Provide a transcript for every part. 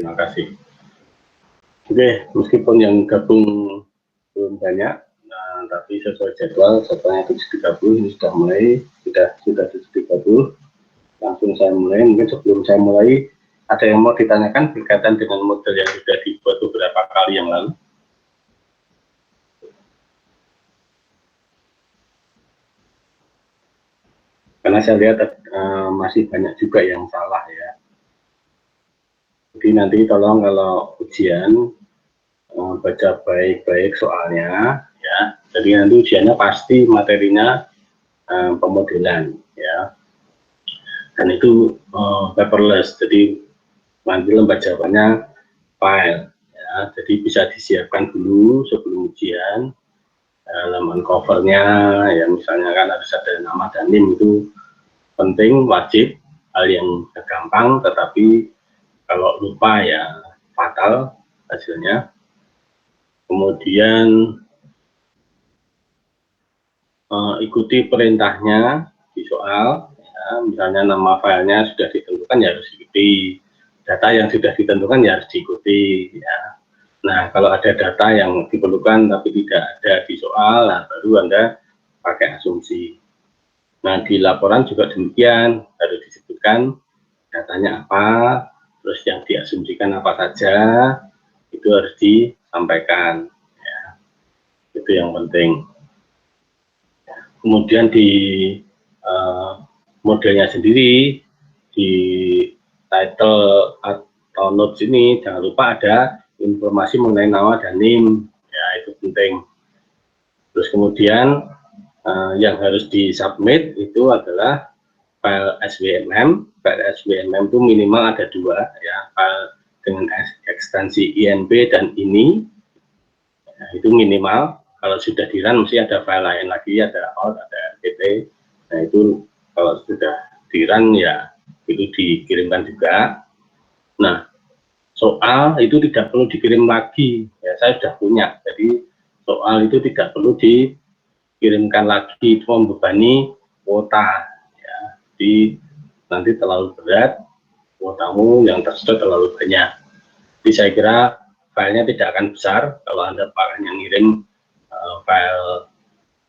terima kasih. Oke, meskipun yang gabung belum banyak, nah, tapi sesuai jadwalnya 7.30 ini sudah mulai, sudah 7.30. Langsung saya mulai. Mungkin sebelum saya mulai, ada yang mau ditanyakan berkaitan dengan model yang sudah dibuat beberapa kali yang lalu? Karena saya lihat masih banyak juga yang salah ya. Jadi nanti tolong kalau ujian baca baik-baik soalnya ya. Jadi nanti ujiannya pasti materinya pemodelan ya. Dan itu paperless. Jadi nanti lembar jawabannya file ya. Jadi bisa disiapkan dulu sebelum ujian. Halaman covernya ya, misalnya kan harus ada nama dan NIM, itu penting, wajib, hal yang gampang, tetapi kalau lupa ya fatal hasilnya. Kemudian ikuti perintahnya di soal ya, misalnya nama filenya sudah ditentukan ya harus diikuti, data yang sudah ditentukan ya harus diikuti ya. Nah, kalau ada data yang diperlukan tapi tidak ada di soal, nah baru Anda pakai asumsi. Nah, di laporan juga demikian, harus disebutkan datanya apa, terus yang diasumsikan apa saja, itu harus disampaikan. Ya. Itu yang penting. Kemudian di modelnya sendiri, di title atau notes ini, jangan lupa ada informasi mengenai nama dan NIM, ya itu penting. Terus kemudian yang harus disubmit itu adalah file SWMM. File SWMM itu minimal ada 2 ya, file dengan ekstensi INB dan INI ya, itu minimal. Kalau sudah di run mesti ada file lain lagi, ada out, ada RPT. Nah itu kalau sudah di run ya itu dikirimkan juga. Nah, soal itu tidak perlu dikirim lagi ya, saya sudah punya, jadi soal itu tidak perlu dikirimkan lagi, itu membebani kuota ya. Jadi nanti terlalu berat, kuotamu yang tersedot terlalu banyak. Jadi saya kira filenya tidak akan besar kalau Anda pakainya ngirim file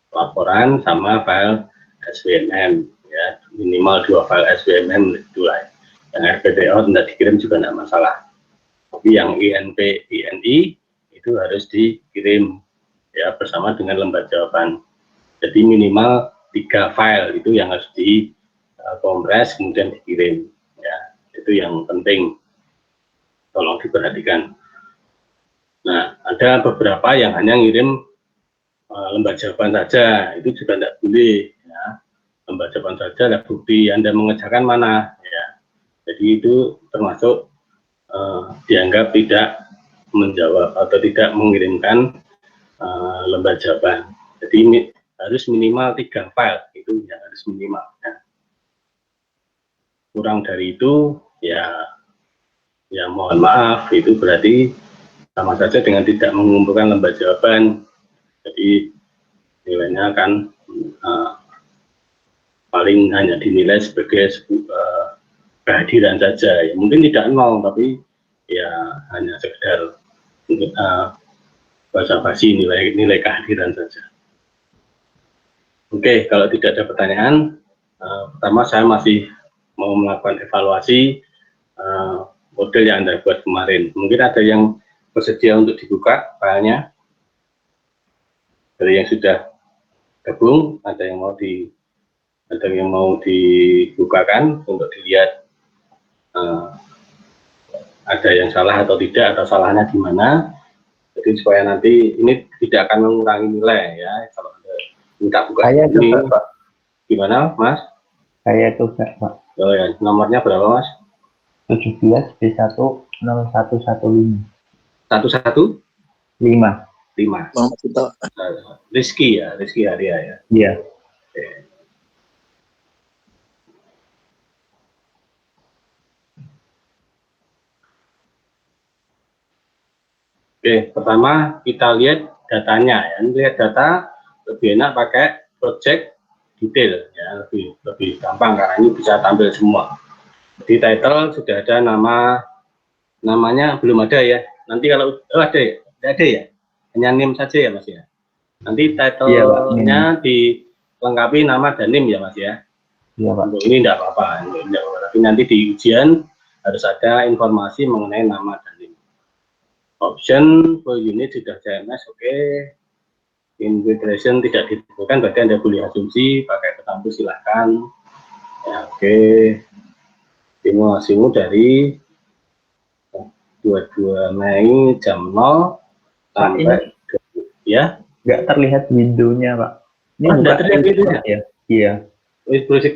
laporan sama file SWMM ya, minimal 2 file SWMM itulah. Yang RPTO tidak dikirim juga tidak masalah. Tapi yang INP, INI itu harus dikirim ya bersama dengan lembar jawaban. Jadi minimal 3 file itu yang harus dikompres kemudian dikirim ya. Itu yang penting, tolong diperhatikan. Nah, ada beberapa yang hanya ngirim lembar jawaban saja, itu juga tidak boleh ya. Lembar jawaban saja, ada bukti Anda mengerjakan mana ya. Jadi itu termasuk dianggap tidak menjawab atau tidak mengirimkan lembar jawaban. Jadi ini harus minimal 3 file, itu yang harus minimal ya. Kurang dari itu ya mohon maaf, itu berarti sama saja dengan tidak mengumpulkan lembar jawaban. Jadi nilainya kan paling hanya dinilai sebagai kehadiran saja ya. Mungkin tidak 0, tapi ya hanya sekedar basa-basi nilai kehadiran saja. Oke, kalau tidak ada pertanyaan, pertama saya masih mau melakukan evaluasi model yang Anda buat kemarin. Mungkin ada yang bersedia untuk dibuka filenya dari yang sudah gabung, ada yang mau dibukakan untuk dilihat ada yang salah atau tidak, atau salahnya di mana. Jadi supaya nanti ini tidak akan mengurangi nilai ya. Kalau Anda minta buka saya ini, juga, Pak. Gimana, Mas? Saya juga, Pak. Oh ya, nomornya berapa, Mas? 17 B10115. 11? 5. Muhammad Sito. Rizky ya, Rizky Arya ya. Iya. Oke, pertama kita lihat datanya ya. Lihat data lebih enak pakai project detail ya, lebih gampang karena ini bisa tampil semua. Di title sudah ada nama namanya belum ada ya. Nanti kalau ada ya, tidak ada ya, hanya name saja ya Mas ya. Nanti Iya Pak, titlenya dilengkapi nama dan name ya Mas ya. iya Pak. Untuk ini tidak apa-apa, tapi nanti di ujian harus ada informasi mengenai nama dan name. Option full unit sudah CMS, oke. Invitation tidak ditentukan, berarti Anda boleh asumsi pakai petambu silahkan. Ya, oke. Simulasimu dari 22 Mei jam 0 sampai ya. Nggak terlihat window-nya Pak. Ini Oh, bukan tidak terlihat window-nya ya? Iya.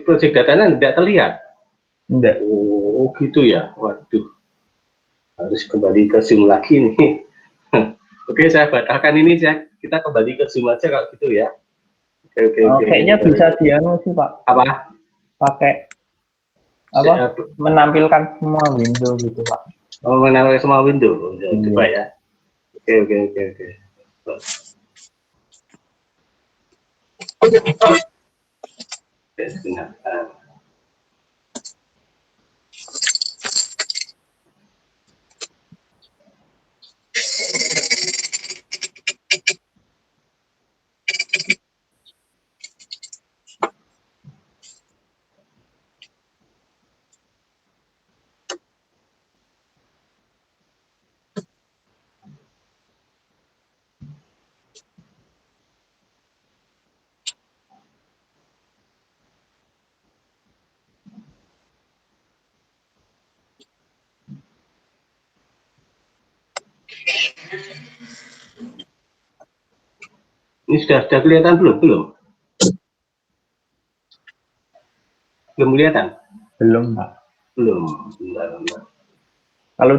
Project datanya tidak terlihat. Enggak. Oh, gitu ya. Waduh. Harus kembali ke Zoom lagi nih. Oke, saya batalkan ini, kita kembali ke Zoom aja kalau gitu ya. Oke. Kayaknya bisa dianu sih Pak. Apa? Pakai apa? Menampilkan semua window gitu Pak. Oh, menampilkan semua window. Coba ya. Oke. Sebentar. Ini sudah kelihatan belum? Belum kelihatan? Belum Pak. Belum. Bentar. Kalau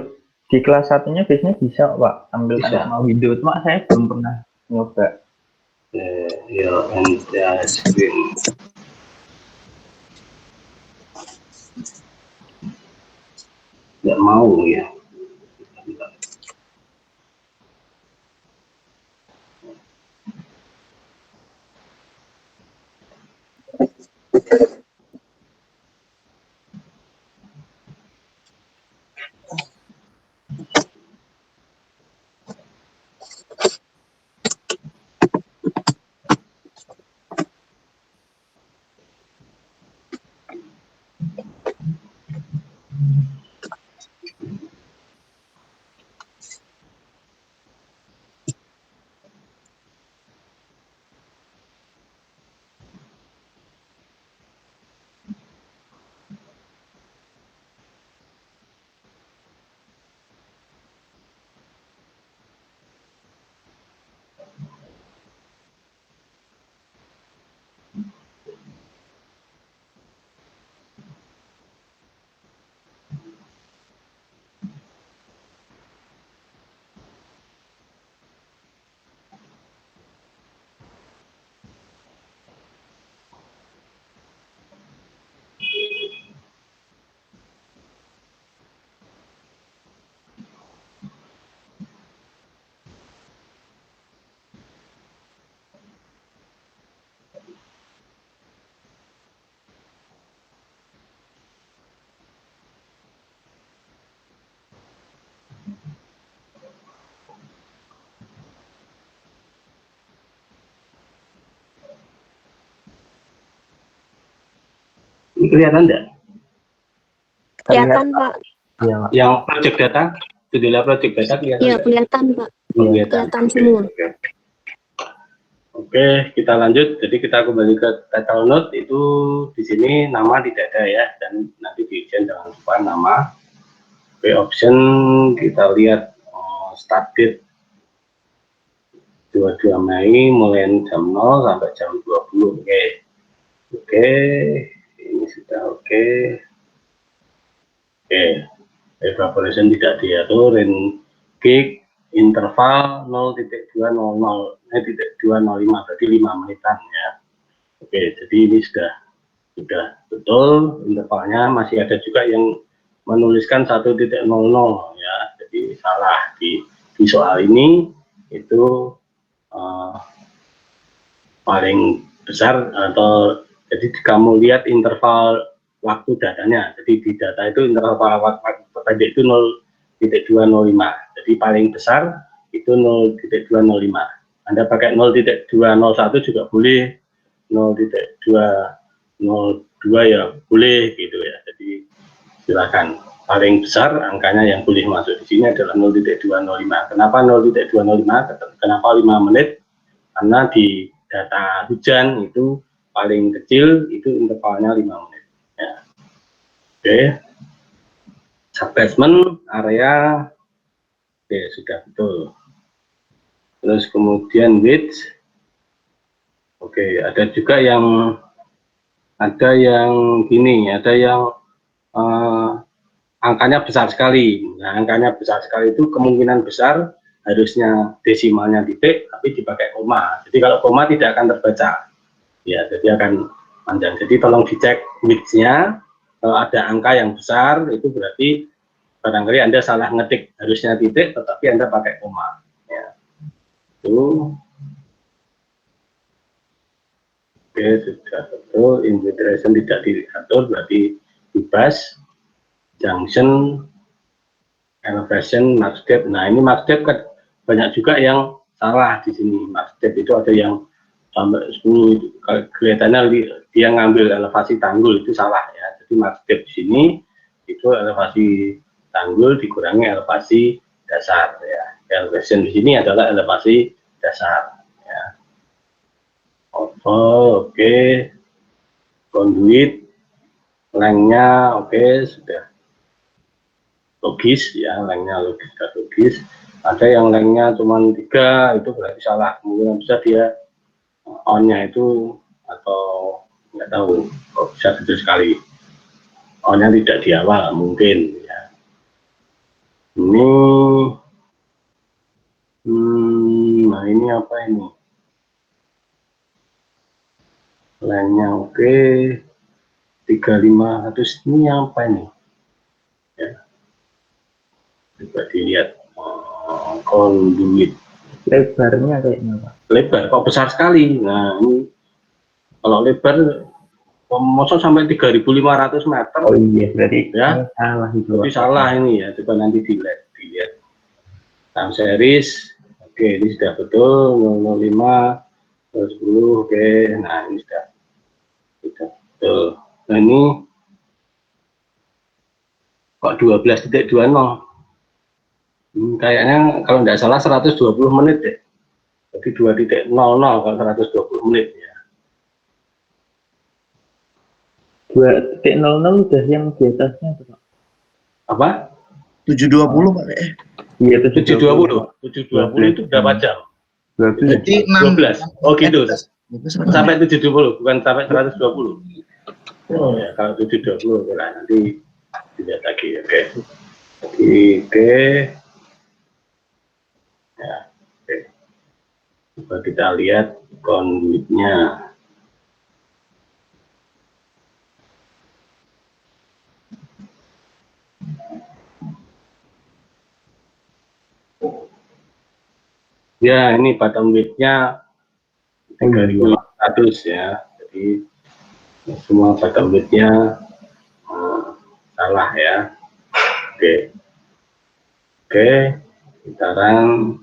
di kelas satunya biasanya bisa Pak, tampilkan Bisa. semua window. Cuma saya belum pernah nyoba. Screen. Nggak mau ya. Ini kelihatan enggak? Kelihatan Pak. Iya Pak. Yang project data, judulnya project data kelihatan? Iya kelihatan Pak. Kelihatan semua. Oke, kita lanjut. Jadi kita kembali ke title note, itu di sini nama tidak ada ya, dan nanti di ujian jangan lupa nama. Oke, option kita lihat start date 22 Mei mulai jam 0 sampai jam 20. Oke, ini sudah oke. Evaporation tidak diatur, gig interval 0.200 0.205 berarti 5 menitan ya. Oke, jadi ini sudah betul intervalnya. Masih ada juga yang menuliskan 1.00 ya, jadi salah di soal ini. Itu paling besar, atau jadi kamu lihat interval waktu datanya. Jadi di data itu interval waktu pendek itu 0,205. Jadi paling besar itu 0,205. Anda pakai 0,201 juga boleh, 0,202 ya boleh gitu ya. Jadi silakan. Paling besar angkanya yang boleh masuk di sini adalah 0,205. Kenapa 0,205? Kenapa 5 menit? Karena di data hujan itu paling kecil itu intervalnya 5 menit. Ya. Oke. Subbasement area, oke sudah betul. Terus kemudian width, oke ada juga yang gini, ada yang angkanya besar sekali. Nah, angkanya besar sekali itu kemungkinan besar harusnya desimalnya titik, tapi dipakai koma. Jadi kalau koma tidak akan terbaca, ya, jadi akan panjang. Jadi tolong dicek width-nya. Kalau ada angka yang besar, itu berarti barangkali Anda salah ngetik, harusnya titik, tetapi Anda pakai koma. Ya. Itu. Oke, sudah betul. Infiltration tidak diatur, berarti bebas. Junction, elevation, max depth. Nah, ini max depth kan banyak juga yang salah di sini. Max depth itu ada yang sampai 10, kelihatannya dia ngambil elevasi tanggul, itu salah ya. Jadi max depth di sini itu elevasi tanggul dikurangi elevasi dasar ya. Elevation di sini adalah elevasi dasar ya. Oke. Conduit lengthnya oke, sudah logis ya, lengthnya logis. Ada yang lengthnya cuma 3, itu berarti salah. Mungkin bisa dia on-nya itu atau nggak tahu kok bisa betul sekali. On-nya tidak di awal mungkin ya. Ini nah ini apa ini? Lengthnya oke. 3500 ini apa ini? Ya. Coba dilihat. Conduit Lebarnya kayaknya Pak. lebar kok besar sekali. Nah ini kalau lebar masa sampai 3.500 meter. Oh iya, berarti ya salah itu. Tapi salah ini ya, coba nanti dilihat time series. Oke, ini sudah betul 005 10. Oke, nah ini sudah betul. Nah ini kok 12.20. Kayaknya kalau tidak salah 120 menit deh. Jadi 2.00 kalau 120 menit ya. 2.00 udah yang di atasnya Pak. Apa? 720 Pak. Iya, 720. 720 itu berapa jam? 12. Berarti 12. Oh gitu. Sampai Sampai 720, bukan sampai 120. Oh ya, kalau 720 nah, nanti dilihat lagi. Oke. Oke. Ya, oke. Coba kita lihat conduitnya. Ya, ini bottom width-nya 3.500 ya. Jadi semua bottom width-nya salah ya. Oke. Oke, sekarang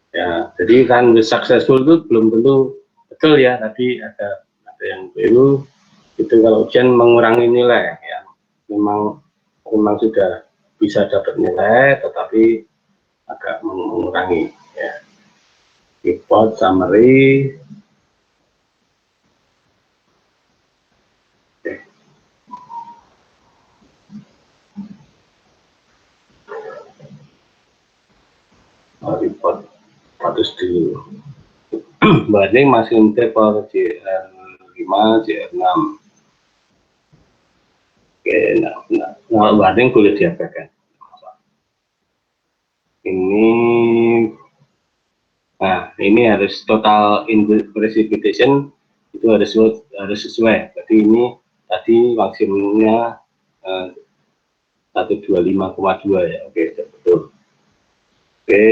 ya, jadi kan successful itu belum tentu betul ya. Tadi ada yang keliru itu kalau ujian mengurangi nilai ya. Memang sudah bisa dapat nilai, tetapi agak mengurangi ya. Report summary. Oke. Report status dulu. Banding masih per JR5, JR6. Oke, nah banding boleh diabaikan. Ini harus total precipitation itu harus sesuai. Jadi ini tadi maksimumnya 125,2 ya. Oke, betul. Oke.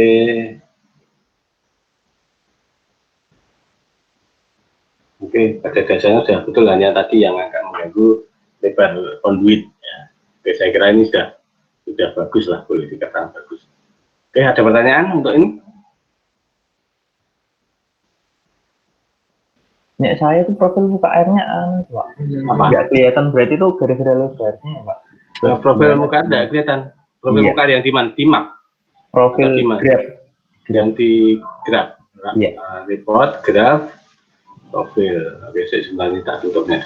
Oke, pada dasarnya sudah betul, hanya tadi yang akan mengganggu lebar conduit ya. Oke, saya kira ini sudah sudah bagus lah, boleh dikatakan bagus. Oke, ada pertanyaan untuk ini? Nek saya tuh profil muka airnya Pak. Apa? Nggak kelihatan, berarti itu gara-gara lebarnya ya, Pak. Profil muka tidak kelihatan. Profil Iya. muka yang di mana? Di map? Profil Atau di mana? Grab. Yang di graf. Iya. Report, graf, profil. Oke, saya sebenarnya tak tutupnya.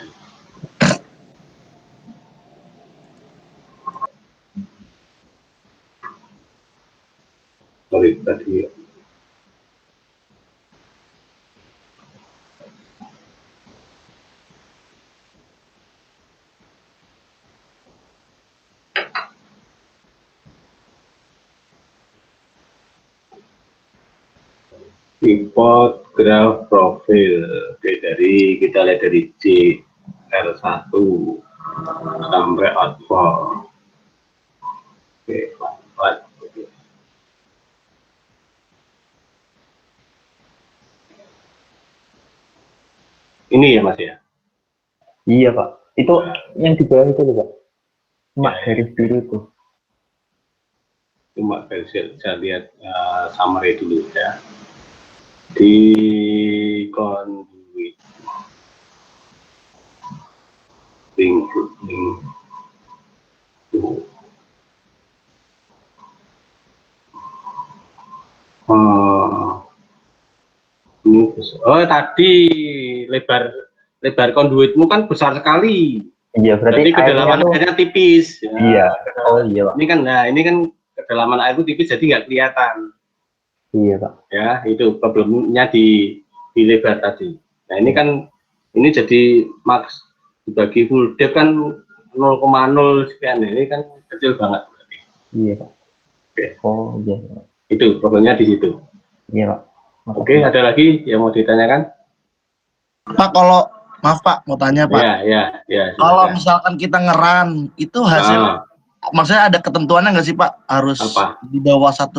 Sorry, tadi. Import graf profil. Oke, kita lihat dari CR1 sampai output. Oke, output. Ini ya Mas ya? Iya Pak. Itu yang di bawah itu loh Pak. Mak garis biru itu. Cuma saya lihat summary dulu ya. Di conduit link tadi lebar konduitmu kan besar sekali. Iya, berarti kedalaman airnya tipis. Ya. Iya. Oh iya Pak. Ini kan kedalaman air itu tipis, jadi nggak kelihatan. Iya Pak. Ya, itu problemnya di lebar tadi. Nah ini jadi max dibagi full depth kan 0,0 sekian, ini kan kecil banget berarti. Iya Pak. Oke. Oh iya. Itu problemnya di situ. Iya Pak. Oke, ada lagi yang mau ditanyakan? Pak, kalau maaf Pak, mau tanya Pak. Ya. Kalau misalkan kita ngeran, itu hasil, maksudnya ada ketentuannya nggak sih Pak? Harus apa? Di bawah 1%?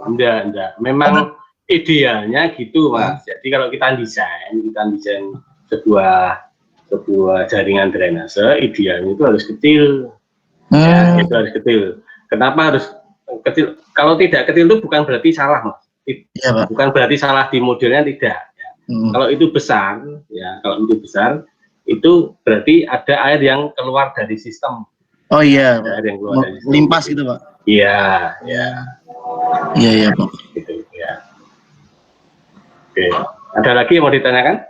Enggak. Memang idealnya gitu Mas. Jadi kalau kita desain sebuah jaringan drainase, idealnya itu harus kecil. Ya, itu harus kecil. Kenapa harus kecil? Kalau tidak kecil itu bukan berarti salah Mas. Iya, Pak. Bukan berarti salah di modelnya, tidak. Ya. Kalau itu besar, itu berarti ada air yang keluar dari sistem. Oh iya, ada air yang keluar dari sistem. Limpas gitu Pak. Iya, Pak. Gitu, ya. Oke, ada lagi yang mau ditanyakan?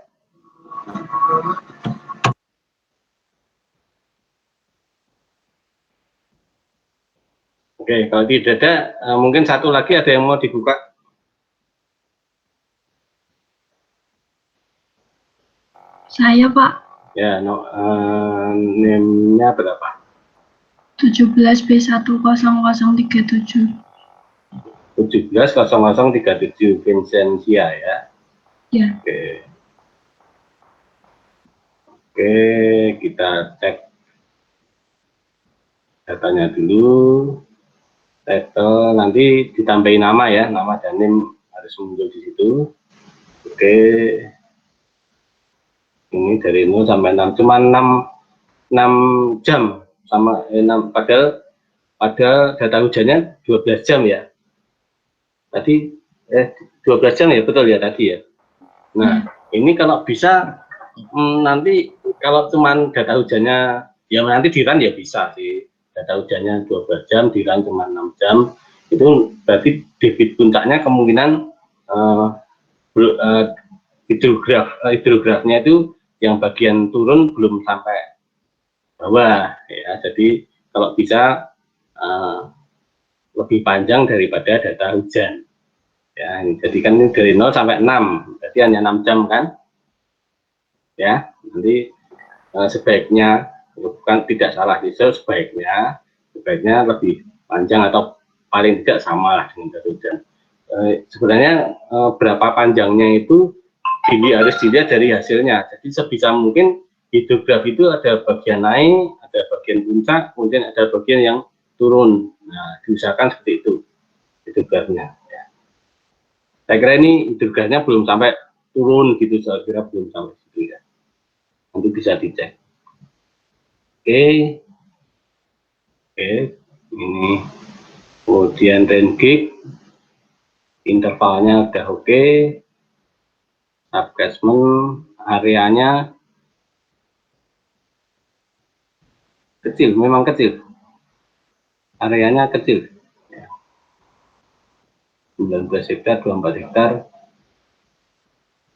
Oke, kalau tidak ada, mungkin satu lagi ada yang mau dibuka. Saya Pak. Ya, name-nya berapa? 17B10037. 170037 Vincentia ya. Ya. Oke, kita cek datanya dulu. Title nanti ditambahin nama ya, nama dan name harus muncul di situ. Oke. Ini dari 0 sampai 6, cuma 6 jam sama 6, padahal data hujannya 12 jam ya. Tadi 12 jam ya, betul ya tadi ya. Nah, ini kalau bisa nanti kalau cuma data hujannya ya nanti di run ya bisa sih. Data hujannya 12 jam, di run cuma 6 jam. Itu berarti debit puncaknya kemungkinan hidrografnya itu yang bagian turun belum sampai bawah ya. Jadi kalau bisa lebih panjang daripada data hujan ya. Jadi kan ini dari 0 sampai 6, berarti hanya 6 jam kan ya. Nanti sebaiknya, bukan tidak salah, sebaiknya lebih panjang atau paling tidak sama lah dengan data hujan. Sebenarnya berapa panjangnya itu harus dilihat dari hasilnya. Jadi sebisa mungkin hidrograf itu ada bagian naik, ada bagian puncak, kemudian ada bagian yang turun. Nah, diusahakan seperti itu hidrografnya. Ya. Saya kira ini hidrografnya belum sampai turun gitu, saya kira belum sampai situ ya. Nanti bisa dicek. Oke. Oke, ini kemudian 10 gig, intervalnya udah oke, subcatchment areanya kecil, memang kecil, areanya kecil, 19 hektar, 24 hektar,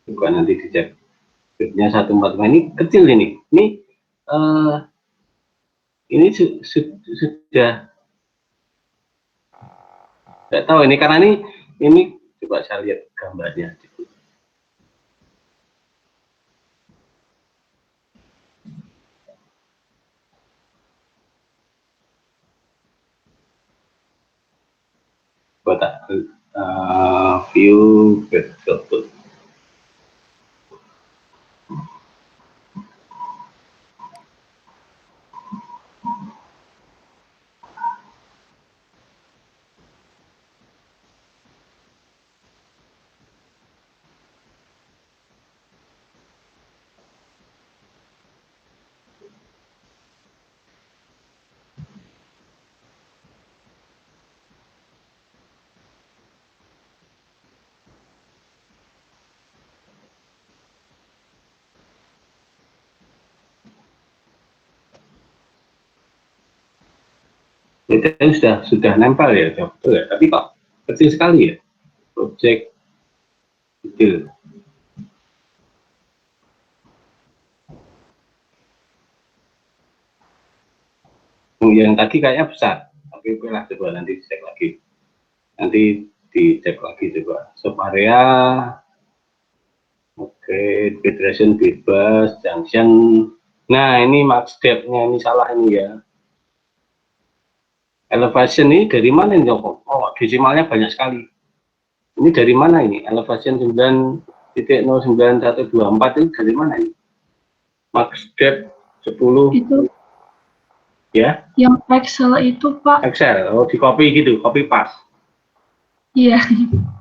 juga nanti dicek gridnya 145, ini kecil ini sudah nggak tahu ini karena ini coba saya lihat gambarnya. Buat view betul. Itu sudah nempel ya, betul ya. Tapi kok kecil sekali ya, objek kecil. Yang tadi kayaknya besar, tapi lah coba nanti dicek lagi. Nanti dicek lagi coba. Sub area, oke, federation bebas, junction. Nah ini max depth-nya ini salah ini ya. Elevation ini dari mana ini? Oh, desimalnya banyak sekali. Ini dari mana ini? Elevation 9.09124 itu dari mana ini? Max depth 10. Itu Ya? yang Excel itu, Pak. Excel, di copy gitu, copy paste. Iya.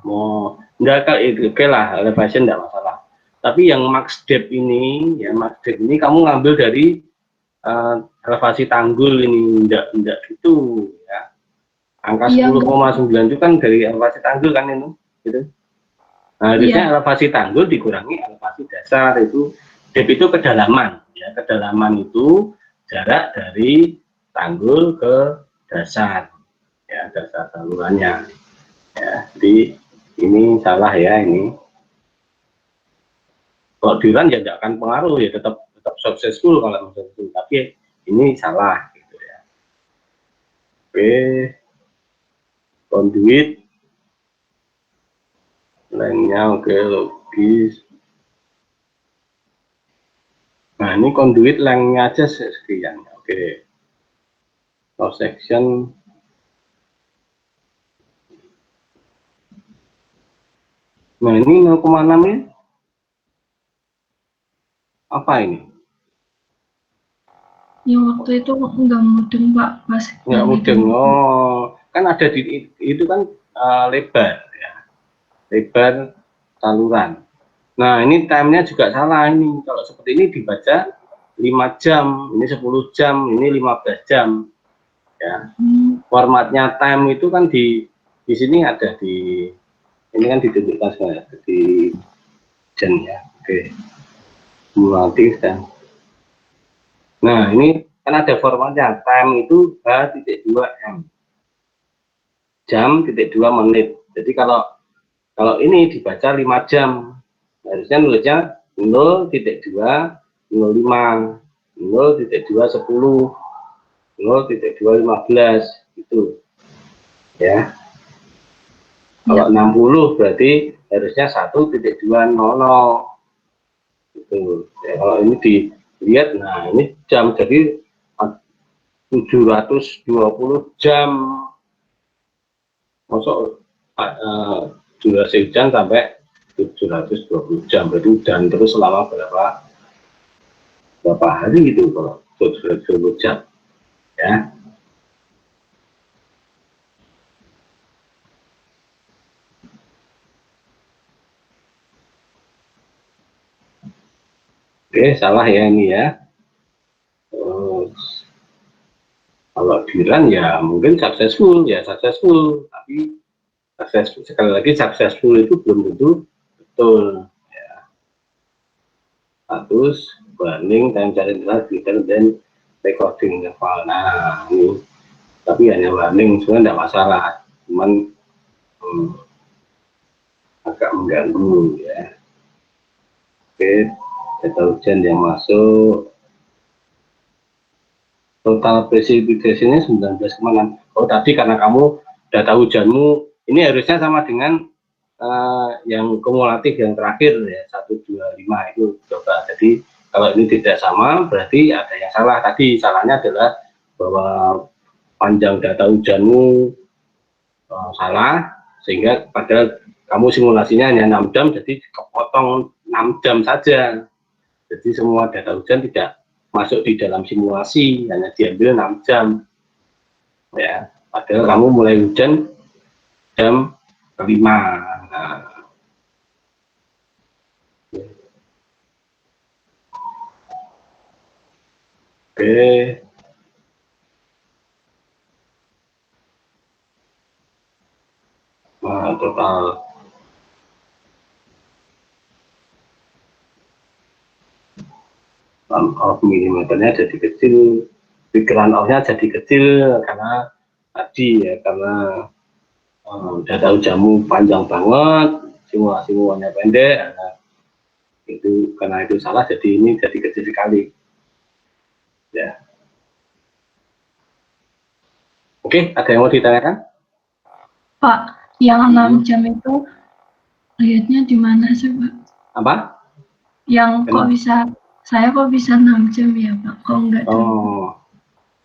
Oh, enggak itu oke lah, elevation enggak masalah. Tapi yang max depth ini, ya max depth ini kamu ngambil dari elevasi tanggul ini, enggak gitu ya. Angka 10,9 itu kan dari elevasi tanggul kan itu, gitu. Nah, harusnya elevasi tanggul dikurangi elevasi dasar itu, depth itu kedalaman, ya kedalaman itu jarak dari tanggul ke dasar, ya dasar salurannya, ya. Jadi ini salah ya ini. Kalau di run ya tidak akan pengaruh ya tetap successful kalau successful, tapi ini salah gitu ya. Oke. Conduit lengthnya oke, logis. Nah ini conduit lengthnya aja sekian, oke. Cross section nah ini 0,6 ya, apa ini? Yang waktu itu enggak mudeng, Pak, pas Enggak mudeng. Oh kan ada di itu kan lebar ya, lebar saluran. Nah ini time-nya juga salah ini, kalau seperti ini dibaca 5 jam, ini 10 jam, ini 15 jam ya. Formatnya time itu kan di sini ada di ini kan ditunjukkan sebenarnya di jam ya. Oke, mulai dan nah ini kan ada formatnya time itu H.2 M, jam titik 2 menit. Jadi kalau ini dibaca 5 jam, harusnya nulisnya 0.205, 0.210, 0.215 gitu ya. Kalau 60 berarti harusnya 1.200 gitu ya. Kalau ini dilihat, nah ini jam, jadi 720 jam, masuk durasi hujan sampai 720 jam, berarti hujan terus selama berapa hari gitu kalau 720 jam ya. Oke, salah ya ini ya. Terus kalau di cibiran ya mungkin successful, tapi sekali lagi successful itu belum tentu betul. Ya. Status, warning, time challenge, Twitter, dan recording interval. Nah, ini tapi hanya warning, sebenarnya tidak masalah, cuman agak mengganggu ya. Oke, data hujan yang masuk. Total precipitation-nya 19,6. Oh, tadi karena kamu data hujanmu ini harusnya sama dengan yang kumulatif yang terakhir ya, 125 itu coba. Jadi kalau ini tidak sama berarti ada yang salah. Tadi salahnya adalah bahwa panjang data hujanmu salah, sehingga padahal kamu simulasinya hanya 6 jam, jadi kepotong 6 jam saja. Jadi semua data hujan tidak masuk di dalam simulasi, hanya diambil 6 jam. Ya, padahal kamu mulai hujan jam 5. Nah. Oke. Nah, total runoff milimeternya jadi kecil, pikiran off-nya jadi kecil karena tadi ya, karena data hujanmu panjang banget, simulasinya pendek, nah, itu karena itu salah, jadi ini jadi kecil sekali. Ya. Oke, ada yang mau ditanyakan? Pak, yang 6 jam itu lihatnya di mana sih, Pak? Apa? Yang kok bisa, saya kok bisa 6 jam ya, Pak? Kok enggak? Oh,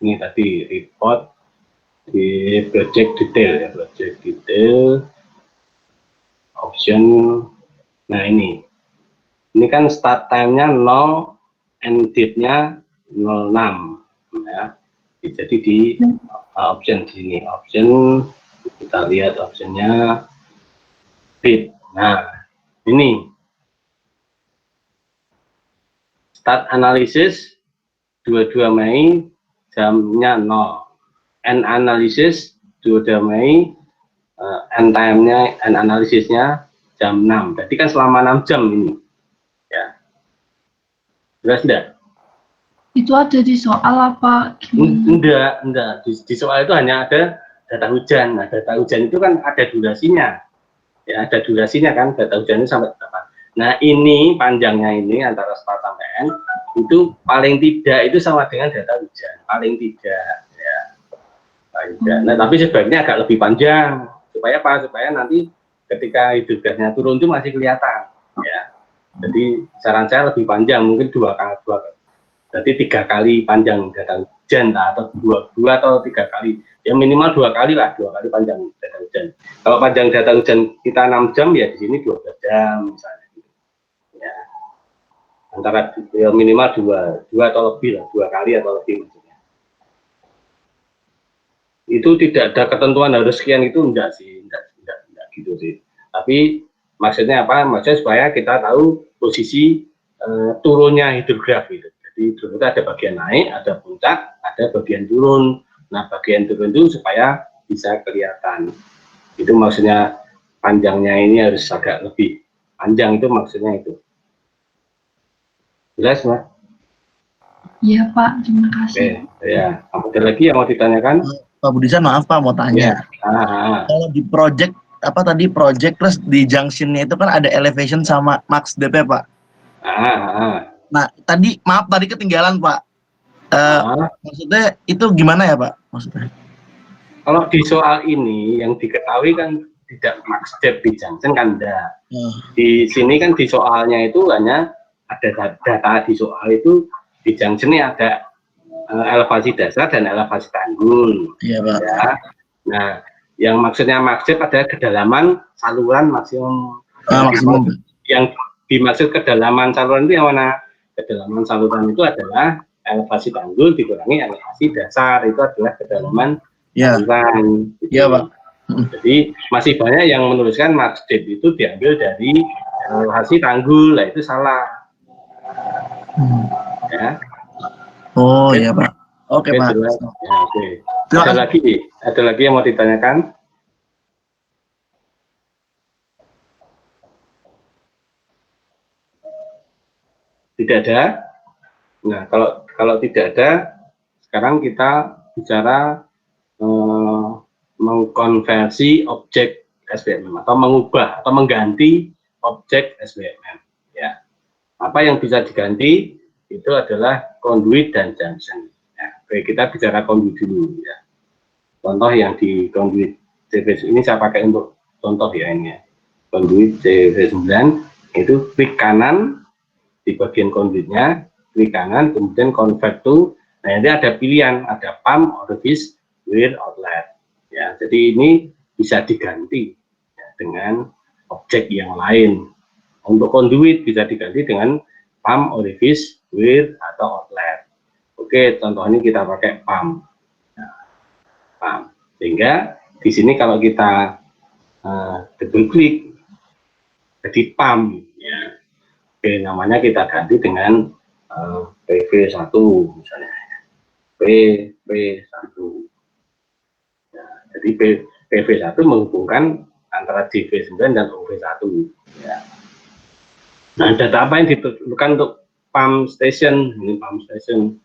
ini tadi report di project detail ya, project detail option. Nah, ini kan start time-nya 0, end date-nya 06 ya. Jadi di option sini, option kita lihat optionnya date. Nah, ini start analysis 22 Mei jamnya 0, end analysis 22 Mei, end time-nya, end analisisnya jam 6. Jadi kan selama 6 jam ini ya. Jelas enggak? Itu ada di soal apa gimana? Enggak. Di soal itu hanya ada data hujan. Nah, data hujan itu kan ada durasinya. Ya, ada durasinya kan, data hujannya sampai berapa. Nah, ini panjangnya ini antara start sampai end itu paling tidak itu sama dengan data hujan, paling tidak ya. Paling tidak. Nah, tapi sebaiknya agak lebih panjang. Supaya apa? Supaya nanti ketika hidrogasnya turun itu masih kelihatan ya. Jadi saran saya lebih panjang, mungkin 2 kali. Berarti 3 kali panjang data hujan lah, atau 2 atau 3 kali, ya minimal 2 kali lah, 2 kali panjang data hujan. Kalau panjang data hujan kita 6 jam ya di sini 12 jam misalnya ya, antara ya minimal 2 atau lebih lah, 2 kali atau lebih maksudnya. Itu tidak ada ketentuan harus sekian, itu enggak sih, enggak gitu sih. Tapi maksudnya apa? Maksudnya supaya kita tahu posisi turunnya hidrograf gitu. Jadi itu ada bagian naik, ada puncak, ada bagian turun. Nah, bagian turun itu supaya bisa kelihatan. Itu maksudnya panjangnya ini harus agak lebih panjang, itu maksudnya itu. Jelas, Mas? Iya, Pak. Terima kasih. Oke, ya. Ada lagi yang mau ditanyakan? Pak Budisan, maaf Pak, mau tanya. Kalau di project project plus di junctionnya itu kan ada elevation sama max depth Pak. Nah, tadi maaf tadi ketinggalan Pak. Maksudnya itu gimana ya Pak? Maksudnya? Kalau di soal ini yang diketahui kan tidak max depth di junction kan enggak. Di sini kan di soalnya itu hanya ada data di soal itu di junction ini ada elevasi dasar dan elevasi tanggul. Iya Pak. Ya. Nah, yang maksudnya max depth adalah kedalaman saluran maksimum. Maksimum. Yang dimaksud kedalaman saluran itu yang mana? Kedalaman saluran itu adalah elevasi tanggul dikurangi elevasi dasar, itu adalah kedalaman saluran. Iya Pak. Jadi masih banyak yang menuliskan max depth itu diambil dari elevasi tanggul, lah itu salah. Ya. Oh iya Pak. Oke, Pak. jelas. Ya, oke. Terima kasih. Ada lagi yang mau ditanyakan? Tidak ada. Nah, kalau tidak ada, sekarang kita bicara mengkonversi objek SBMM atau mengubah atau mengganti objek SBMM. Ya, apa yang bisa diganti itu adalah conduit dan junction. Ya, oke, kita bicara conduit dulu. Ya. Contoh yang di conduit CV ini saya pakai untuk contoh ya ini. Ya. Conduit CV9 itu klik kanan di bagian conduitnya, klik kanan, kemudian convert to. Nah, ini ada pilihan, ada pump, orifice, weir, outlet. Ya, jadi ini bisa diganti ya, dengan objek yang lain. Untuk conduit bisa diganti dengan pump, orifice, weir, atau outlet. Oke, contoh ini kita pakai pump. Nah, pump. Sehingga di sini kalau kita double klik jadi pump, ya. Oke, namanya kita ganti dengan PV1 misalnya. PV1. Ya, jadi PV1 menghubungkan antara JV9 dan OV1. Ya. Nah, data apa yang diperlukan untuk pump station? Ini pump station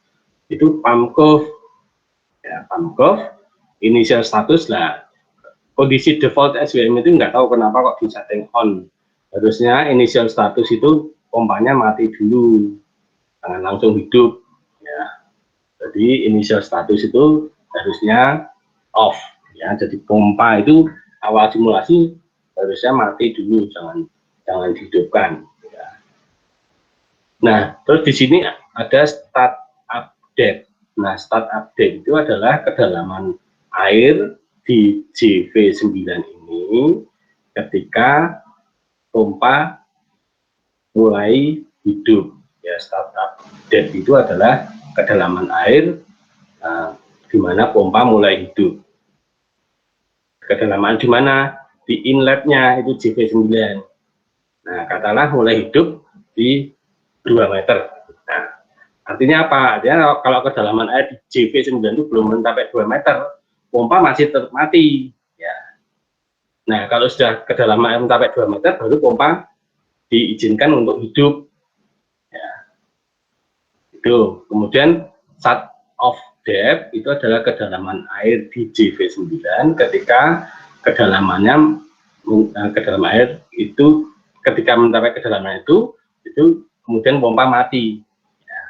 itu pump curve. Ya, pump curve, initial status lah. Kondisi default SBM itu nggak tahu kenapa kok di setting on. Harusnya initial status itu pompanya mati dulu, jangan langsung hidup. Ya. Jadi initial status itu harusnya off. Ya, jadi pompa itu awal simulasi harusnya mati dulu, jangan dihidupkan. Ya. Nah, terus di sini ada start update. Nah, start update itu adalah kedalaman air di JV9 ini ketika pompa mulai hidup. Ya, start update itu adalah kedalaman air di mana pompa mulai hidup. Kedalaman di mana? Di inletnya itu JV9. Nah, katakanlah mulai hidup di 2 meter. Nah, artinya apa? Artinya kalau kedalaman air di JV9 itu belum mencapai 2 meter, pompa masih mati. Ya. Nah, kalau sudah kedalaman air mencapai 2 meter, baru pompa diizinkan untuk hidup. Ya. Itu. Kemudian shut off depth itu adalah kedalaman air di JV9 ketika kedalaman air itu ketika mencapai kedalaman itu kemudian pompa mati. Ya.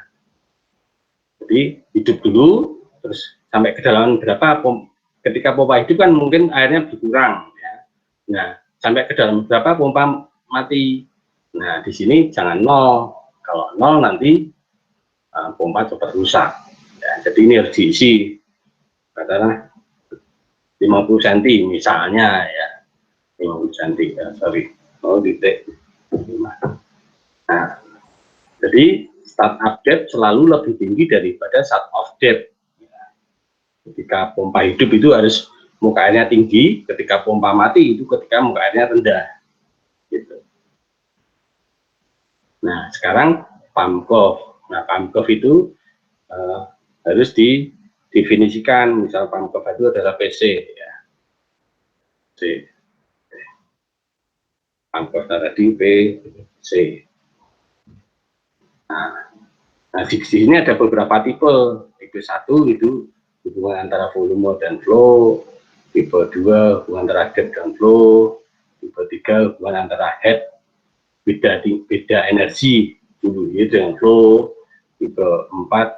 Jadi hidup dulu, terus sampai kedalaman berapa, ketika pompa hidup kan mungkin airnya berkurang. Ya. Nah, sampai kedalaman berapa pompa mati. Nah, di sini jangan 0. Kalau 0 nanti pompa cepat rusak. Ya, jadi ini harus diisi katakanlah 50 cm misalnya ya, 50 cm ya, sorry, 0,5. Nah, jadi start up depth selalu lebih tinggi daripada shut off depth. Ya. Ketika pompa hidup itu harus muka airnya tinggi, ketika pompa mati itu ketika muka airnya rendah. Gitu. Nah, sekarang pump curve. Nah, pump curve itu harus didefinisikan. Misal pump curve itu adalah PC. Ya. C. Pump curve tadi PC. Nah, di sini ada beberapa tipe. Tipe 1 itu hubungan antara volume dan flow. Tipe 2 hubungan antara depth dan flow. Tipe 3 hubungan antara head beda energi dulu ya dengan flow. Tipe 4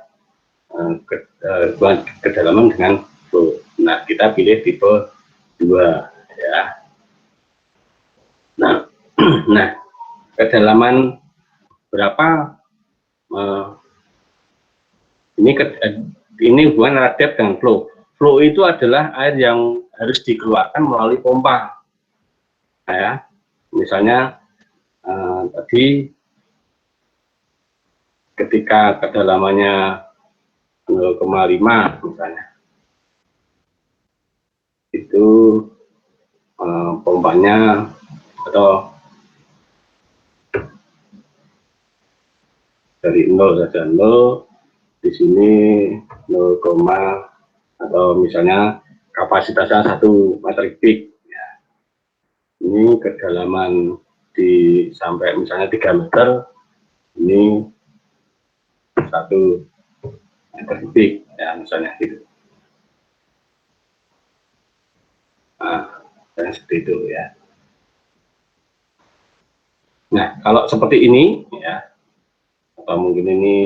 kedalaman dengan flow. Nah, kita pilih tipe 2 ya. Nah, kedalaman berapa ini hubungan antara depth dengan flow. Flow itu adalah air yang harus dikeluarkan melalui pompa. Nah, ya, misalnya tadi ketika kedalamannya 0,5 misalnya, itu pompanya atau dari 0 saja 0 di sini 0, atau misalnya kapasitasnya 1 meter kubik. Ya. Ini kedalaman sampai misalnya 3 meter, ini 1 meter kubik, ya misalnya gitu. Nah, seperti itu ya. Nah, kalau seperti ini ya, atau mungkin ini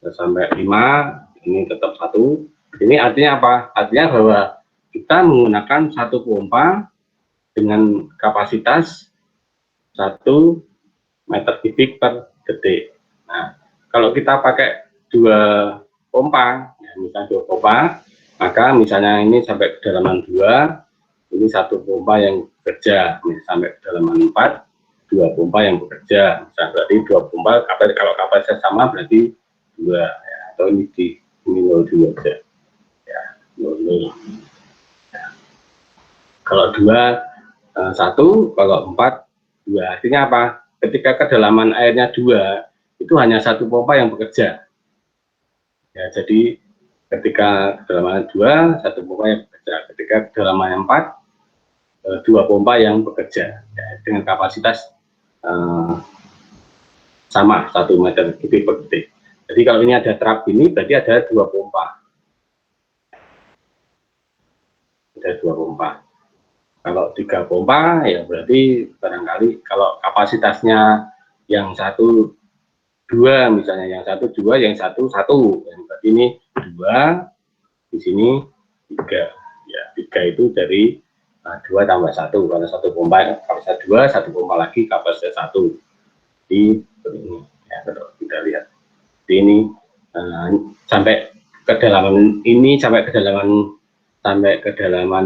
sampai 5, ini tetap 1. Ini artinya apa? Artinya bahwa kita menggunakan 1 pompa dengan kapasitas 1 meter kubik per detik. Nah, kalau kita pakai 2 pompa, ya, misalnya 2 pompa, maka misalnya ini sampai kedalaman 2, ini 1 pompa yang bekerja, sampai kedalaman 4, 2 pompa yang bekerja. Misalnya berarti 2 pompa, kalau kapasitas sama berarti 2, ya, atau ini 0,2 aja. Ya, 0,0. Ya. Kalau 2, 1, kalau 4, 2. Artinya apa? Ketika kedalaman airnya 2, itu hanya 1 pompa yang bekerja. Ya, jadi ketika kedalaman 2, 1 pompa yang bekerja. Ketika kedalaman 4, 2 pompa yang bekerja, ya, dengan kapasitas sama 1 meter kubik per detik. Jadi kalau ini ada trap ini, berarti ada 2 pompa. Ada 2 pompa. Kalau 3 pompa, ya berarti barangkali kalau kapasitasnya yang 1, 2 misalnya, yang 1, 2, yang 1, 1. Berarti ini 2, di sini 3. Ya, 3 itu dari 2 tambah 1, karena 1 pompa kapasitas 2, 1 pompa lagi kapasitas 1. Di ini, ya, kalau kita lihat. Di ini sampai kedalaman ini, sampai kedalaman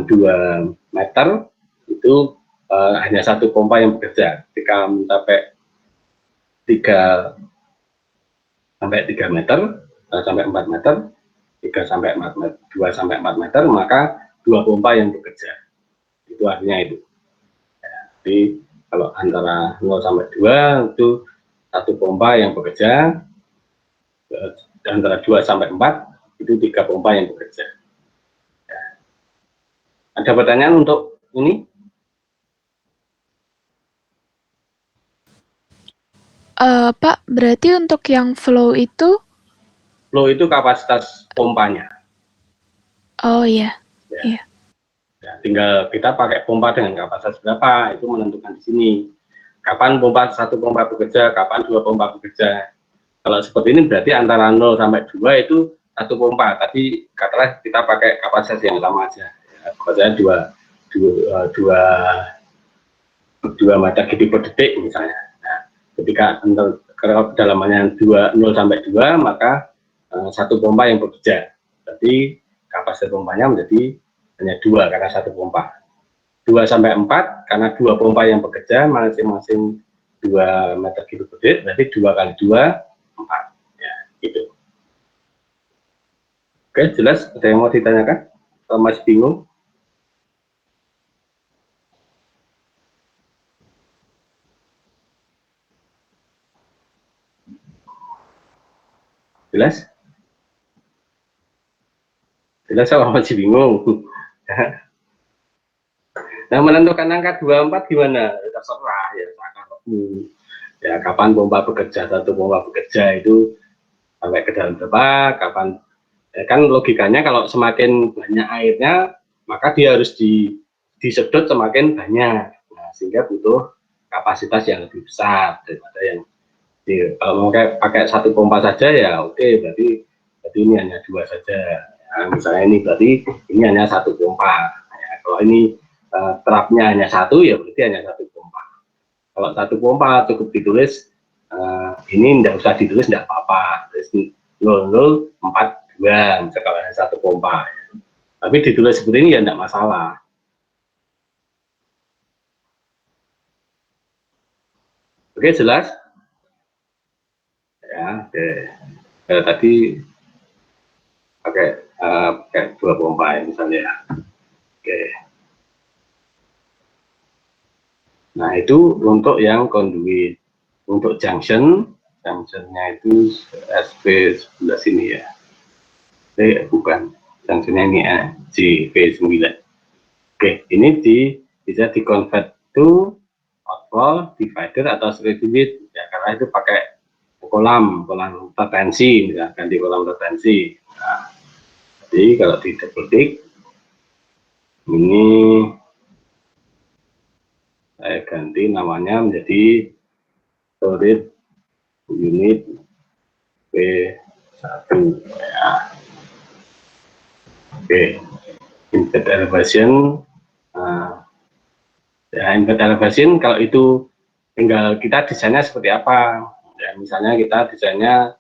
2 meter, itu hanya 1 pompa yang bekerja. Ketika mencapai 3 meter, sampai 4 meter, 3 sampai 4 meter, 2 sampai 4 meter, maka 2 pompa yang bekerja. Itu artinya itu. Ya, jadi kalau antara 0 sampai 2 itu 1 pompa yang bekerja, antara 2 sampai 4 itu 3 pompa yang bekerja. Ya. Ada pertanyaan untuk ini? Pak, berarti untuk yang flow itu? Flow itu kapasitas pompanya. Oh iya. Ya. Iya. Ya, tinggal kita pakai pompa dengan kapasitas berapa, itu menentukan di sini. Kapan satu pompa bekerja, kapan 2 pompa bekerja. Kalau seperti ini berarti antara 0 sampai 2 itu 1 pompa. Tapi katakanlah kita pakai kapasitas yang sama aja. Ya, kapasitasnya 2 meter kubik per detik misalnya. Nah, ketika kedalamannya 0 sampai 2, maka 1 pompa yang bekerja. Jadi kapasitas pompanya menjadi hanya 2 karena 1 pompa. 2 sampai 4 karena 2 pompa yang bekerja masing-masing 2 meter kubik per detik, berarti 2 kali 2, 4. Ya, gitu. Oke, jelas? Ada yang mau ditanyakan? Atau masih bingung? Jelas? Jelas apa masih bingung? Nah, menentukan angka 24 gimana? Terserah ya, ya kapan pompa bekerja, 1 pompa bekerja itu sampai ke dalam berapa, kapan, ya kan logikanya kalau semakin banyak airnya, maka dia harus disedot semakin banyak. Nah, sehingga butuh kapasitas yang lebih besar daripada yang kalau mau pakai 1 pompa saja ya oke, berarti ini hanya 2 saja. Nah, misalnya ini berarti ini hanya 1 pompa. Ya, kalau ini terapnya hanya 1, ya berarti hanya 1 pompa. Kalau 1 pompa cukup ditulis, ini tidak usah ditulis, tidak apa-apa. 0042 misalnya kalau hanya 1 pompa. Ya. Tapi ditulis seperti ini ya tidak masalah. Oke, jelas? Ya, oke. Tadi pakai 2 pompa ya, misalnya. Oke. Nah, itu untuk yang conduit. Untuk junctionnya itu SP sebelah sini ya. Bukan, junction ini JV9. Oke, ini bisa di-convert to outflow, divider, atau straight limit, ya, karena itu pakai kolam retensi, misalkan di kolam retensi. Nah, jadi kalau di double tick, ini saya ganti namanya menjadi storage unit P1, ya. Oke, embed elevation. Nah, ya, embed elevation kalau itu tinggal kita desainnya seperti apa, ya, misalnya kita desainnya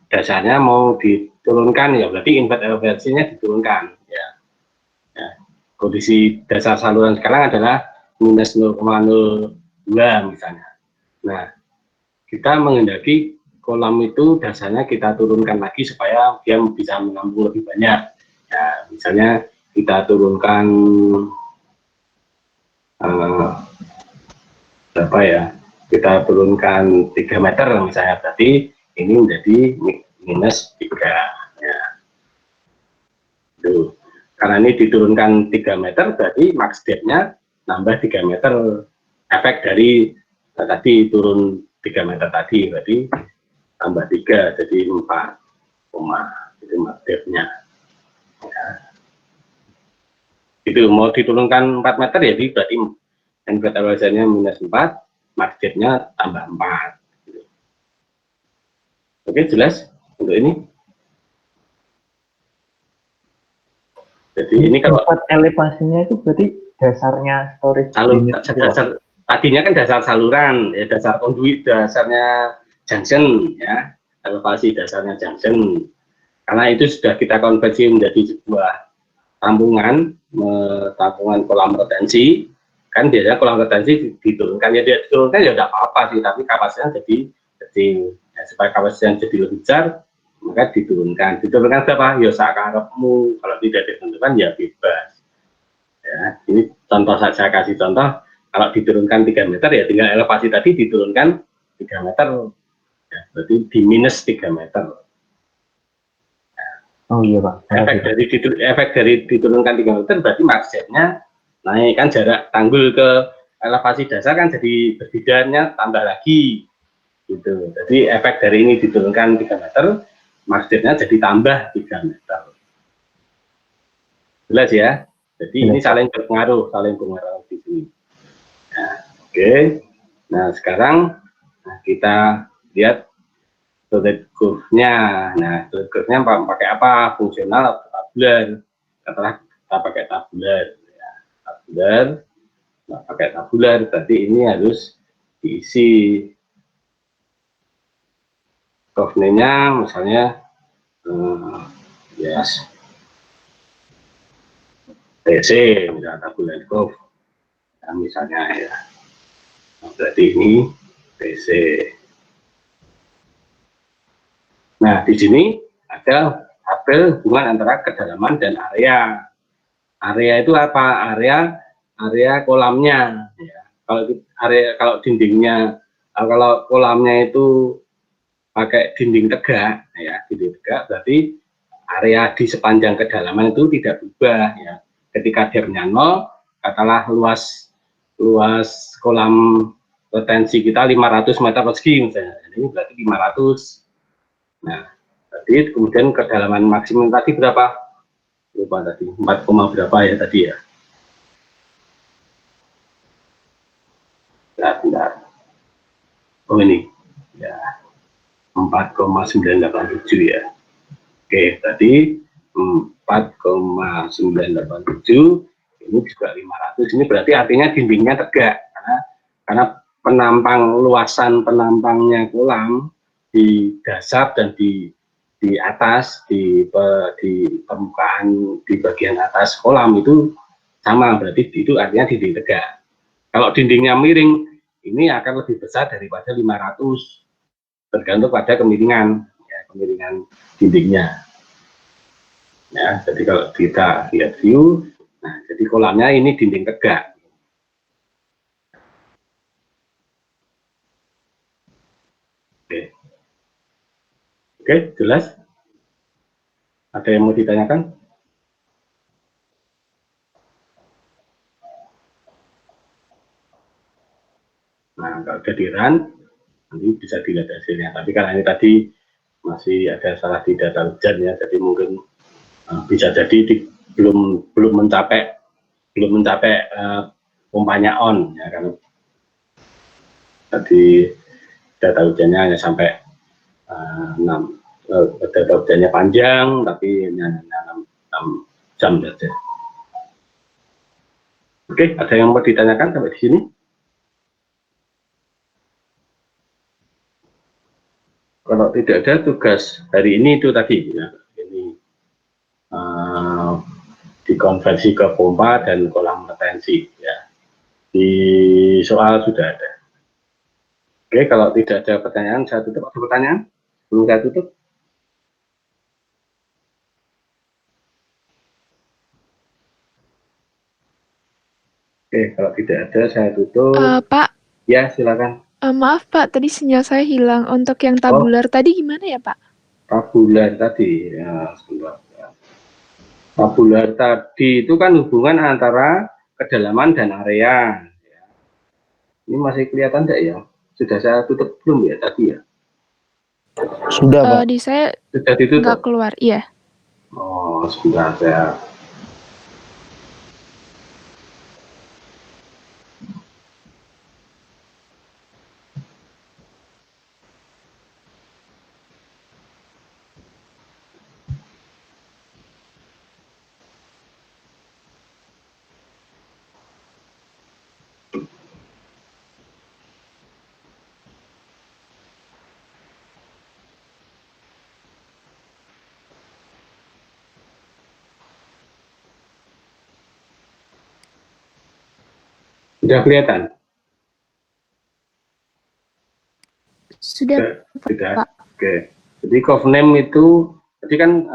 dasarnya mau diturunkan, ya berarti embed elevation-nya diturunkan, ya. Ya, kondisi dasar saluran sekarang adalah minus 0,02 misalnya. Nah, kita menghendaki kolam itu dasarnya kita turunkan lagi supaya dia bisa menampung lebih banyak. Ya, misalnya kita turunkan berapa ya? Kita turunkan 3 meter misalnya, berarti ini menjadi minus 3. Ya. Tuh. Karena ini diturunkan 3 meter, berarti max depth-nya nambah 3 meter. Efek dari tadi turun 3 meter tadi, berarti tambah 3, jadi 4, itu max depth-nya. Ya. Itu mau diturunkan 4 meter, ya berarti embed elevation-nya minus 4, max depth-nya tambah 4. Oke, jelas untuk ini? Jadi ini kalau elevasinya itu berarti dasarnya storage unit dasar, tadinya kan dasar saluran, ya, dasar conduit, dasarnya junction, ya, elevasi dasarnya junction. Karena itu sudah kita konversi menjadi sebuah tampungan kolam retensi, kan biasanya kolam retensi diturunkan, ya dia diturunkan ya tidak apa-apa sih, tapi kapasitasnya jadi kecil. Ya, supaya kapasitasnya jadi lebih besar, maka diturunkan berapa? Ya sakarepmu, kalau tidak ditentukan ya bebas. Ya, ini contoh saya kasih contoh, kalau diturunkan 3 meter ya tinggal elevasi tadi diturunkan 3 meter, ya, berarti di minus 3 meter. Oh iya Pak. Efek dari diturunkan 3 meter berarti maksudnya naik, kan jarak tanggul ke elevasi dasar kan jadi berbedanya tambah lagi gitu. Jadi efek dari ini diturunkan 3 meter, maksudnya jadi tambah 3 meter. Jelas ya? Jadi ini saling berpengaruh di sini. Nah, oke. Nah, sekarang kita lihat storage curve-nya. Nah, storage curve-nya pakai apa? Fungsional atau tabular? Setelah kita pakai tabular, ya. Tabular, nah, pakai tabular, berarti ini harus diisi curve-nya, misalnya yes, TC, misalnya tabular curve, nah, misalnya ya. Nah, berarti ini TC. Nah, di sini ada tabel hubungan antara kedalaman dan area. Area itu apa? Area kolamnya. Ya. Kalau dindingnya, kalau kolamnya itu pakai dinding tegak, ya, dinding tegak, berarti area di sepanjang kedalaman itu tidak berubah. Ya. Ketika depth-nya 0, katakanlah luas kolam retensi kita 500 meter persegi misalnya, ini berarti 500. Nah, tadi kemudian kedalaman maksimum tadi berapa? Lupa tadi, 4, berapa ya tadi ya? Bentar. Oh ini, ya 4,987 ya. Oke, tadi 4,987, ini juga 500. Ini berarti artinya dindingnya tegak, karena luasan penampangnya kolam di dasar dan di atas, di permukaan, di bagian atas kolam itu sama, berarti itu artinya dinding tegak. Kalau dindingnya miring, ini akan lebih besar daripada 500, tergantung pada kemiringan, ya, kemiringan dindingnya. Ya, jadi kalau kita lihat view, nah jadi kolamnya ini dinding tegak. Oke, jelas Ada yang mau ditanyakan? Nah, kalau udah di-run, nanti bisa dilihat hasilnya. Tapi karena ini tadi masih ada salah di data hujan ya, jadi mungkin bisa jadi belum mencapai pompanya on ya kan. Tadi data hujannya hanya sampai 6, data hujannya panjang tapi hanya 6 jam saja. Oke, ada yang mau ditanyakan sampai di sini? Kalau tidak ada tugas hari ini itu tadi ya, ini dikonversi ke pompa dan kolam retensi ya. Di soal sudah ada. Oke, kalau tidak ada pertanyaan saya tutup. Ada pertanyaan sebelum saya tutup? Oke, kalau tidak ada saya tutup. Pak. Ya, silakan. Maaf Pak, tadi sinyal saya hilang. Untuk yang tabular tadi gimana ya Pak? Tabular tadi, ya sebentar. Tabular tadi itu kan hubungan antara kedalaman dan area. Ini masih kelihatan tidak ya? Sudah saya tutup belum ya tadi ya? Sudah Pak. Di saya sudah ditutup. Nggak keluar, iya. Oh, sebentar saya. Sudah kelihatan? Sudah, Pak. Oke. Jadi covename itu, tadi kan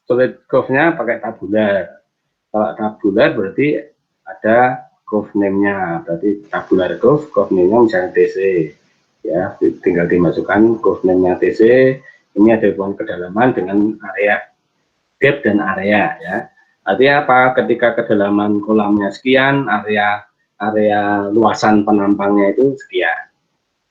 solid curve-nya pakai tabular. Kalau tabular berarti ada covename-nya, berarti tabular curve, covename-nya misalnya TC. Ya, tinggal dimasukkan covename-nya TC. Ini ada hubungan kedalaman dengan area depth dan area ya. Artinya apa? Ketika kedalaman kolamnya sekian, area luasan penampangnya itu sekian.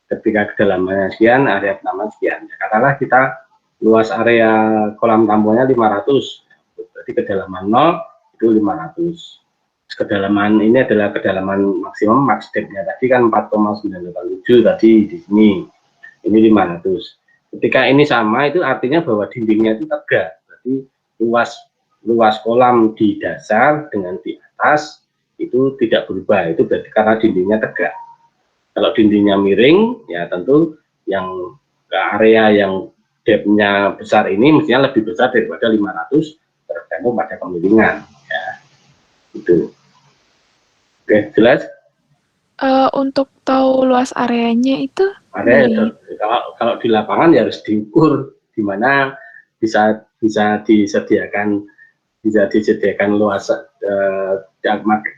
Ketika kedalamannya sekian, area penampang sekian. Katakanlah kita luas area kolam tampungnya 500, berarti kedalaman 0 itu 500. Kedalaman ini adalah kedalaman maksimum max depth-nya tadi kan 4,987 tadi di sini. Ini 500. Ketika ini sama itu artinya bahwa dindingnya itu tegak. Berarti luas kolam di dasar dengan di atas itu tidak berubah, itu berarti karena dindingnya tegak. Kalau dindingnya miring ya tentu yang ke area yang depth-nya besar ini mestinya lebih besar daripada 500 tergantung pada kemiringan ya. Itu oke, jelas? Untuk tahu luas areanya itu kalau di lapangan ya harus diukur di mana bisa disediakan luas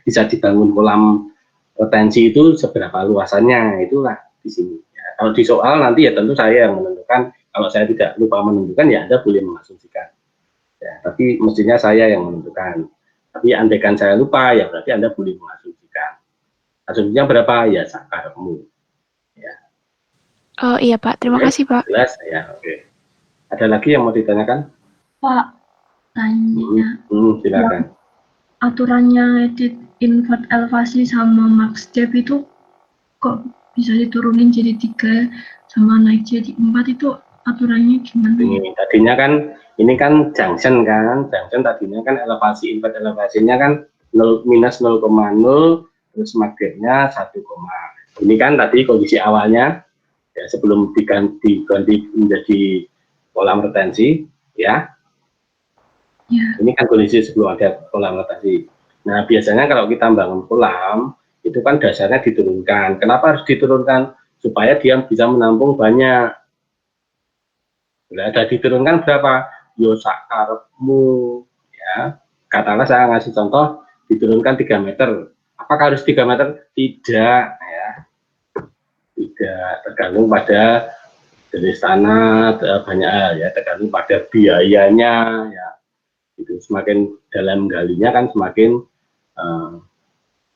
bisa dibangun kolam retensi itu seberapa luasannya, itulah di sini ya. Kalau di soal nanti ya tentu saya yang menentukan. Kalau saya tidak lupa menentukan ya Anda boleh mengasumsikan ya, tapi mestinya saya yang menentukan. Tapi andaikan saya lupa ya berarti Anda boleh mengasumsikan. Asumsinya berapa ya sakarmu ya. Oh iya Pak, terima kasih Pak. Jelas ya, oke. Ada lagi yang mau ditanyakan? Pak, tanya. Silakan. Aturannya edit invert elevasi sama max depth itu kok bisa diturunin jadi 3 sama naik jadi 4, itu aturannya gimana? Tadinya kan ini kan junction kan, junction tadinya kan elevasi invert elevasinya kan minus 0,0 terus max depth-nya 1, ini kan tadi kondisi awalnya ya sebelum diganti menjadi kolam retensi ya. Ini kan kondisi sebelum ada kolam retensi. Nah biasanya kalau kita bangun kolam itu kan dasarnya diturunkan. Kenapa harus diturunkan? Supaya dia bisa menampung banyak. Nah, ada diturunkan berapa? Yo sakarepmu ya. Katakanlah saya ngasih contoh diturunkan 3 meter. Apakah harus 3 meter? Tidak ya. Tidak, tergantung pada jenis tanah, banyak hal ya, tergantung pada biayanya ya. Itu semakin dalam galinya kan semakin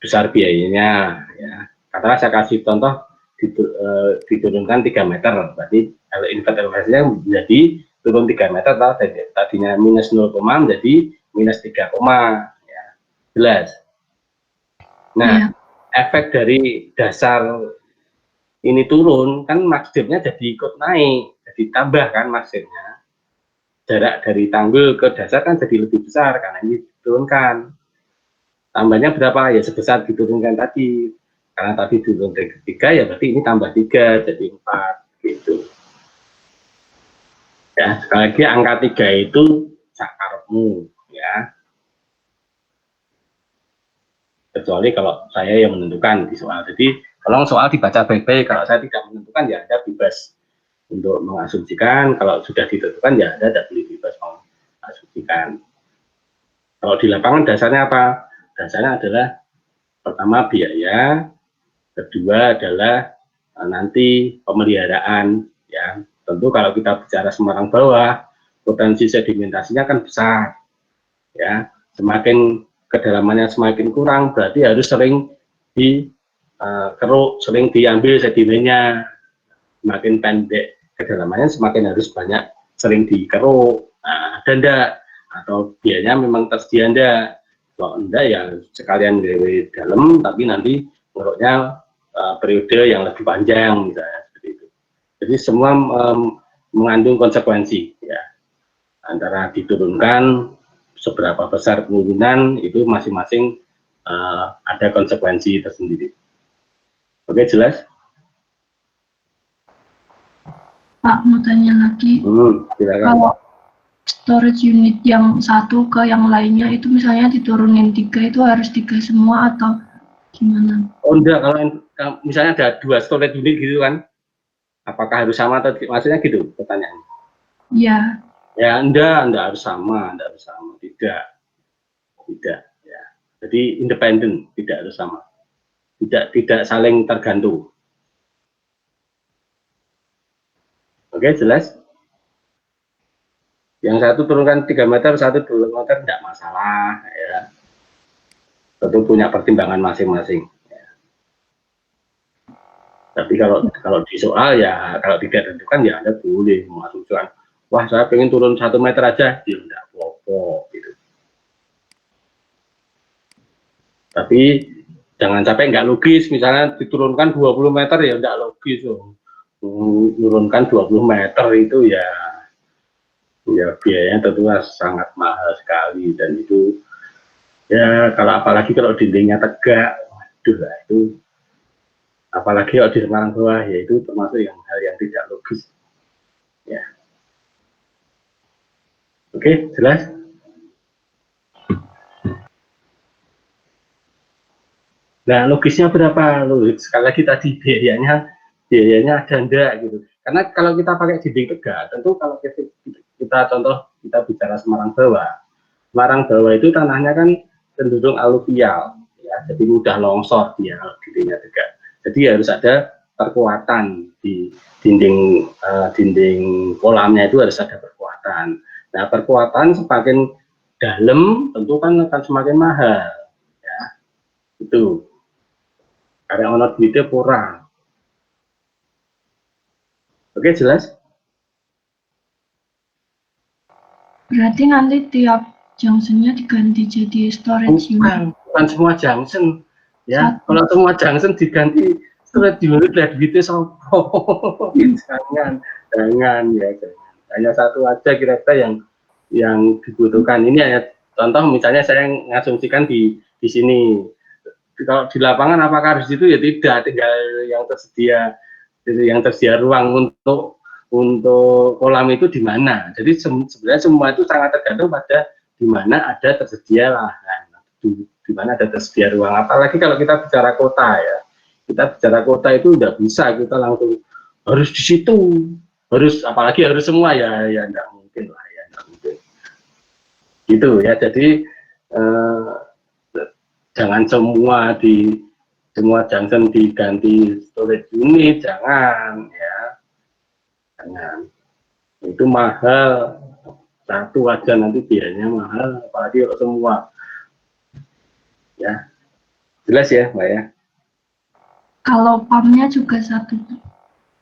besar biayanya ya. Katakanlah saya kasih contoh diturunkan 3 meter, berarti kalau invert elevasinya menjadi turun 3 meter, tadinya minus 0, menjadi minus 3, ya. Jelas. Nah, efek dari dasar ini turun kan maksudnya jadi ikut naik, jadi tambah kan maksudnya. Jarak dari tanggul ke dasar kan jadi lebih besar karena ini diturunkan. Tambahnya berapa? Ya sebesar diturunkan tadi. Karena tadi turun dari 3, ya berarti ini tambah 3 jadi 4 gitu. Ya, sekali lagi angka 3 itu sakarmu ya. Kecuali kalau saya yang menentukan di soal. Jadi tolong soal dibaca baik-baik. Kalau saya tidak menentukan ya Anda bebas untuk mengasumsikan. Kalau sudah ditentukan ya Anda tidak boleh bebas mengasumsikan. Kalau di lapangan dasarnya apa? Dasarnya adalah pertama biaya, kedua adalah nanti pemeliharaan ya. Tentu kalau kita bicara Semarang bawah, potensi sedimentasinya kan besar ya. Semakin kedalamannya semakin kurang, berarti harus sering dikeruk, sering diambil sedimennya. Semakin pendek kedalamannya, semakin harus banyak sering dikeruk. Nah, ada enggak? Atau biayanya memang tersedia enggak? Kalau enggak ya sekalian dari dalam, tapi nanti ngeruknya periode yang lebih panjang misalnya seperti itu. Jadi semua mengandung konsekuensi ya. Antara diturunkan seberapa besar kemungkinan itu masing-masing ada konsekuensi tersendiri. Oke, jelas? Pak, mau tanya lagi. Silakan. Kalau storage unit yang satu ke yang lainnya itu misalnya diturunin 3 itu harus 3 semua atau gimana? Oh enggak, kalau misalnya ada 2 storage unit gitu kan, apakah harus sama atau maksudnya gitu pertanyaannya? Iya. Ya enggak harus sama, tidak ya. Jadi independen, tidak harus sama, tidak saling tergantung. Oke, jelas? Yang satu turunkan 3 meter, satu 2 meter tidak masalah ya. Tentu punya pertimbangan masing-masing. Ya. Tapi kalau di soal ya kalau tidak tentukan ya Anda boleh mengasumsikan, wah saya pengen turun 1 meter aja, ya enggak apa-apa gitu. Tapi jangan sampai nggak logis, misalnya diturunkan 20 meter ya enggak logis. Turunkan 20 meter itu ya biayanya tentu sangat mahal sekali, dan itu ya apalagi kalau dindingnya tegak, waduh lah itu, apalagi kalau di Semarang bawah ya itu termasuk hal yang tidak logis ya. Oke, jelas? Nah, logisnya berapa? Sekali lagi tadi biayanya ada enggak gitu. Karena kalau kita pakai dinding tegak, tentu kalau kita contoh kita bicara Semarang bawah itu tanahnya kan cenderung aluvial ya, jadi mudah longsor dia kalau dindingnya tegak. Jadi harus ada perkuatan di dinding kolamnya, itu harus ada perkuatan. Nah, perkuatan semakin dalam tentu kan akan semakin mahal ya. Itu karena ono duitnya kurang. Oke, jelas? Berarti nanti tiap junctionnya diganti jadi storage unit? Bukan semua junction ya. Kalau semua junction diganti storage unit, lihat duitnya sopo. jangan ya, hanya satu aja kira-kira yang dibutuhkan. Ini hanya contoh, misalnya saya ngasumsikan di sini. Kalau di lapangan apakah harus itu ya tidak, tinggal yang tersedia ruang untuk kolam itu di mana. Jadi sebenarnya semua itu sangat tergantung pada di mana ada tersedia lahan, di mana ada tersedia ruang. Apalagi kalau kita bicara kota ya, kita bicara kota itu udah bisa kita langsung harus di situ, apalagi harus semua ya enggak mungkin lah ya, enggak mungkin. Gitu ya. Jadi jangan semua junction diganti storage unit, jangan ya. jangan. Itu mahal, satu aja nanti biayanya mahal, apalagi kalau semua. Ya, jelas ya Mbak ya? Kalau pumpnya juga satu.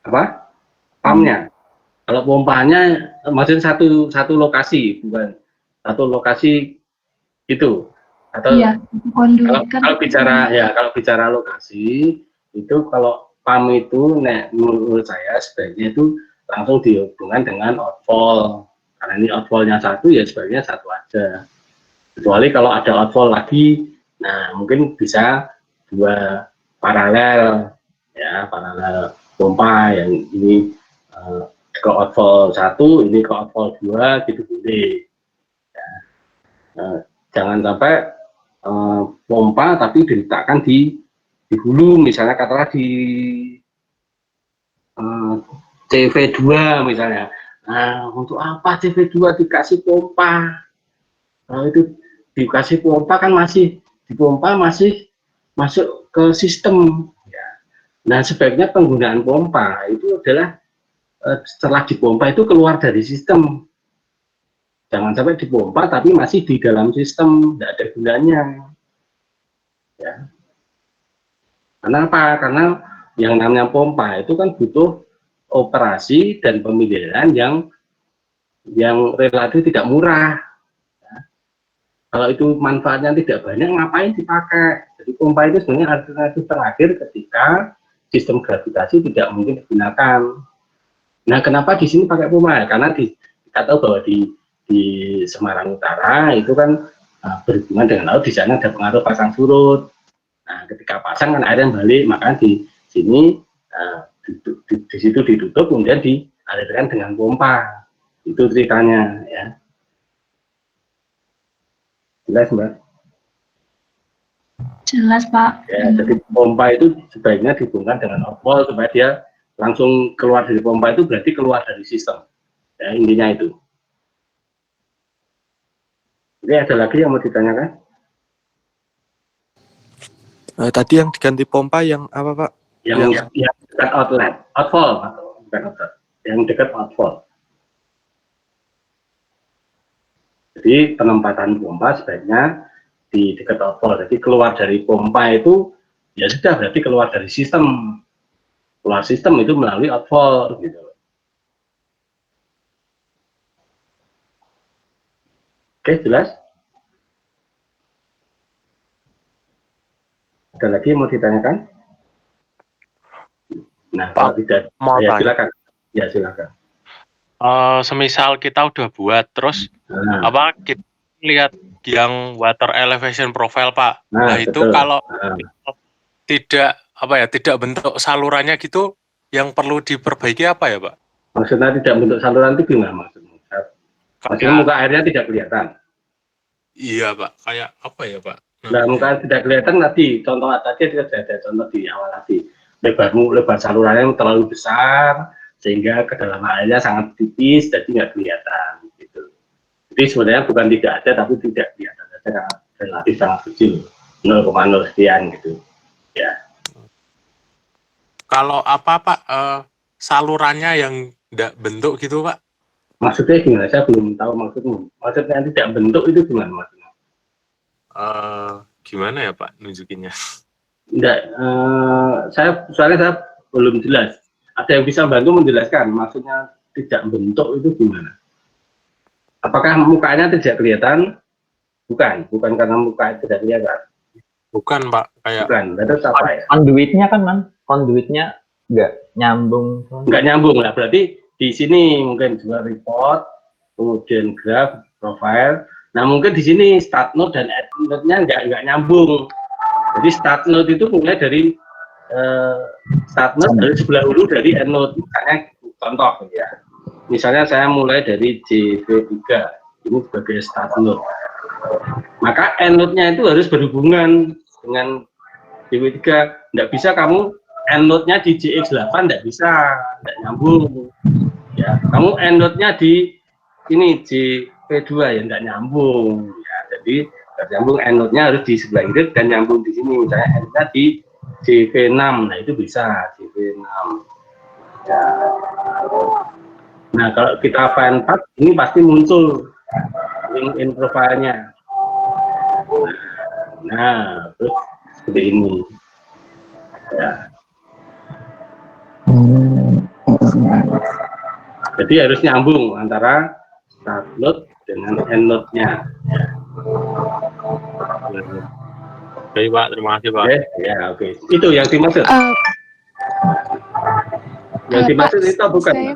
Apa? Pumpnya? Kalau pompanya maksudnya satu lokasi, bukan satu lokasi itu. Atau Iya, konduit kan. kalau bicara lokasi itu, kalau pump itu menurut saya sebaiknya itu langsung dihubungkan dengan outfall. Karena ini outfallnya satu, ya sebaiknya satu aja. Kecuali kalau ada outfall lagi, nah mungkin bisa dua paralel, ya paralel pompa yang ini ke outfall satu, ini ke outfall dua, gitu boleh. Ya. Jangan sampai pompa tapi diletakkan di hulu, misalnya katakanlah di CV2 misalnya. Nah, untuk apa CV2 dikasih pompa? Nah, itu dikasih pompa kan masih dipompa, masih masuk ke sistem. Ya. Nah, sebaiknya penggunaan pompa itu adalah setelah dipompa itu keluar dari sistem. Jangan sampai dipompa tapi masih di dalam sistem, tidak ada gunanya. Ya. Kenapa? Karena yang namanya pompa itu kan butuh operasi dan pemeliharaan yang relatif tidak murah. Ya. Kalau itu manfaatnya tidak banyak, ngapain dipakai? Jadi pompa itu sebenarnya alternatif terakhir ketika sistem gravitasi tidak mungkin digunakan. Nah, kenapa di sini pakai pompa? Karena kita tahu bahwa di Semarang Utara itu kan berhubungan dengan laut, di sana ada pengaruh pasang surut. Nah, ketika pasang kan air yang balik, maka di sini di situ ditutup, kemudian dialirkan dengan pompa. Itu ceritanya, ya. Jelas, Mbak? Jelas, Pak. Ya, jadi pompa itu sebaiknya dihubungkan dengan outfall supaya dia langsung keluar dari pompa, itu berarti keluar dari sistem. Ya, intinya itu. Ini ada lagi yang mau ditanyakan? Tadi yang diganti pompa yang apa, Pak? Yang dekat outlet, outfall, bukan outlet, yang dekat outfall. Jadi penempatan pompa sebaiknya di dekat outfall. Jadi keluar dari pompa itu ya sudah berarti keluar dari sistem. Keluar sistem itu melalui outfall, gitu. Oke, jelas? Ada lagi yang mau ditanyakan? Nah, kalau tidak, ya silakan. Ya silakan. Semisal kita udah buat, terus apa kita lihat yang water elevation profile, Pak. Nah itu kalau tidak tidak bentuk salurannya gitu, yang perlu diperbaiki apa ya, Pak? Maksudnya tidak bentuk saluran itu gimana maksudnya? Maksudnya muka airnya tidak kelihatan? Iya, Pak. Kayak apa ya, Pak? Nah, muka tidak kelihatan tadi, contoh tadi ada contoh di awal tadi. Lebar salurannya terlalu besar, sehingga kedalaman airnya sangat tipis, jadi nggak kelihatan. Gitu. Jadi sebenarnya bukan tidak ada, tapi tidak kelihatan. Ada relatif sangat kecil, 0,0 sekian gitu. Ya. Kalau apa, Pak? Salurannya yang nggak bentuk gitu, Pak? Maksudnya gimana? Saya belum tahu maksudmu. Maksudnya tidak bentuk itu gimana maksudnya? Gimana ya, Pak, nunjukinnya? Enggak, soalnya saya belum jelas. Ada yang bisa bantu menjelaskan maksudnya tidak bentuk itu gimana? Apakah mukanya tidak kelihatan? Bukan karena muka tidak kelihatan. Bukan, Pak. Kayak bukan. Lalu apa ya? Konduitnya kan, Man. Konduitnya nggak nyambung. Nggak nyambung lah. Berarti di sini mungkin juga report, kemudian graph, profile. Nah mungkin di sini start node dan end node-nya nggak nyambung. Jadi start node itu mulai dari start node dari sebelah hulu dari end node. Misalnya contoh ya. Misalnya saya mulai dari JV3 ini sebagai start node. Maka end node-nya itu harus berhubungan dengan JV3. Nggak bisa kamu end node-nya di JX8, nggak bisa, nggak nyambung. Ya, kamu end node-nya di ini JV2 ya nggak nyambung. Ya, jadi nggak nyambung, end node-nya harus di sebelah kiri dan nyambung di sini. Misalnya end node-nya di JV6, nah itu bisa JV6. Ya. Nah, kalau kita find path, ini pasti muncul link in profile-nya. Nah, terus seperti ini. Ya. Jadi harus nyambung antara start node dengan end node-nya. Oke Pak, terima kasih Pak. Oke, ya oke. Itu yang dimaksud. Yang dimaksud Pak, itu bukan. saya...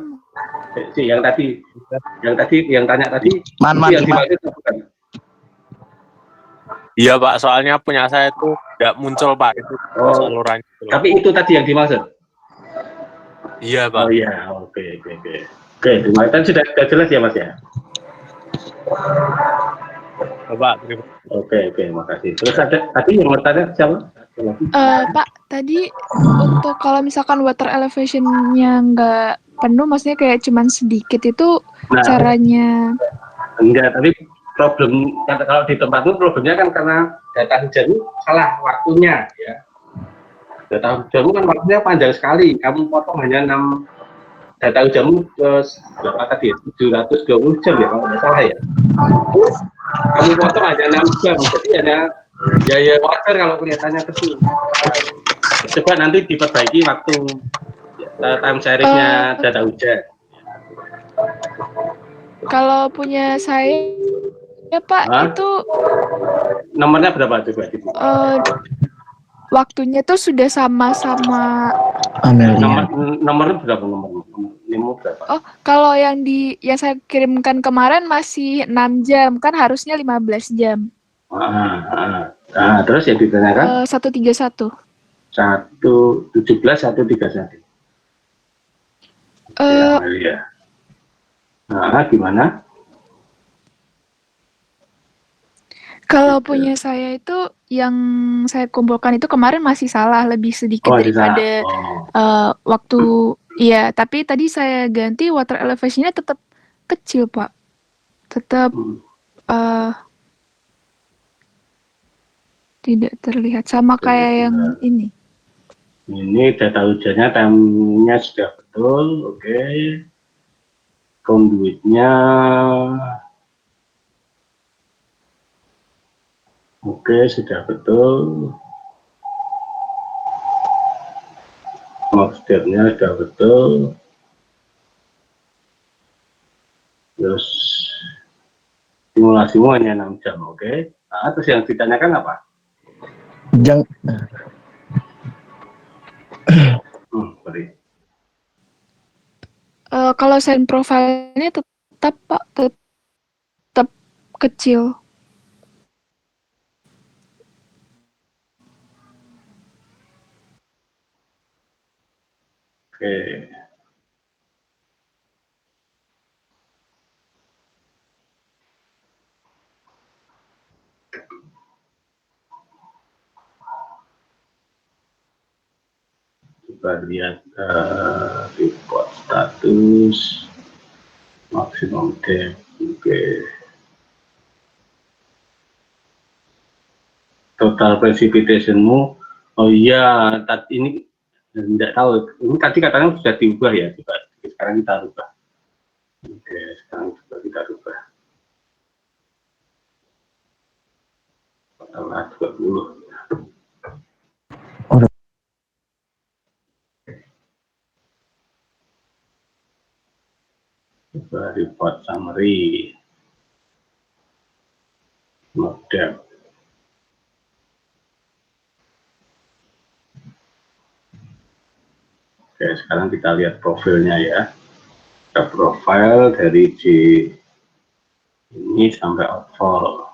Yang tadi, yang tanya tadi, yang dimaksud bukan. Iya Pak, soalnya punya saya itu tidak muncul Pak itu salurannya. Tapi itu tadi yang dimaksud. Iya Pak. Oh iya, oke. Oke, terima kasih. Sudah jelas ya Mas ya. Bapak, terima kasih. Oke, makasih. Terus ada tadi yang mau tanya siapa? Pak, tadi untuk kalau misalkan water elevation-nya nggak penuh, maksudnya kayak cuman sedikit itu caranya? Enggak, tapi problem kalau di tempatmu problemnya kan karena data hujan salah waktunya ya. Data hujanmu kan waktunya panjang sekali. Kamu potong hanya 6 data hujanmu berapa tadi? 720 jam ya kalau tidak salah ya. Kamu potong hanya 6 jam, jadi hanya ya wajar kalau kelihatannya kecil. Coba nanti diperbaiki waktu time series-nya data hujan. Kalau punya saya ya Pak, itu nomornya berapa coba? waktunya tuh sudah sama-sama. Nomornya berapa nomor berapa? Oh, kalau yang saya kirimkan kemarin masih 6 jam, kan harusnya 15 jam. Nah, terus yang ditanyakan? 131. 117, 131. Ya. Nah, gimana? Kalau punya saya itu yang saya kumpulkan itu kemarin masih salah, lebih sedikit daripada waktu. Iya, tapi tadi saya ganti water elevation-nya tetap kecil, Pak. Tetap tidak terlihat sama kayak yang ini. Ini data hujannya time-nya sudah betul, oke. Conduit-nya oke, sudah betul. Maksudnya sudah betul. Terus simulasimu hanya 6 jam, oke. Nah, terus yang ditanyakan apa? Kalau send profile-nya tetap Pak, tetap kecil. Oke. Coba lihat report status maksimum depth. Oke. Total precipitation-mu, oh iya, ini tidak tahu. Ini tadi katanya sudah diubah ya, coba sekarang kita rubah. Oke, sekarang coba kita rubah. Total 20. Coba report summary. Model. Oke, sekarang kita lihat profilnya ya. Kita profil dari J ini sampai outfall.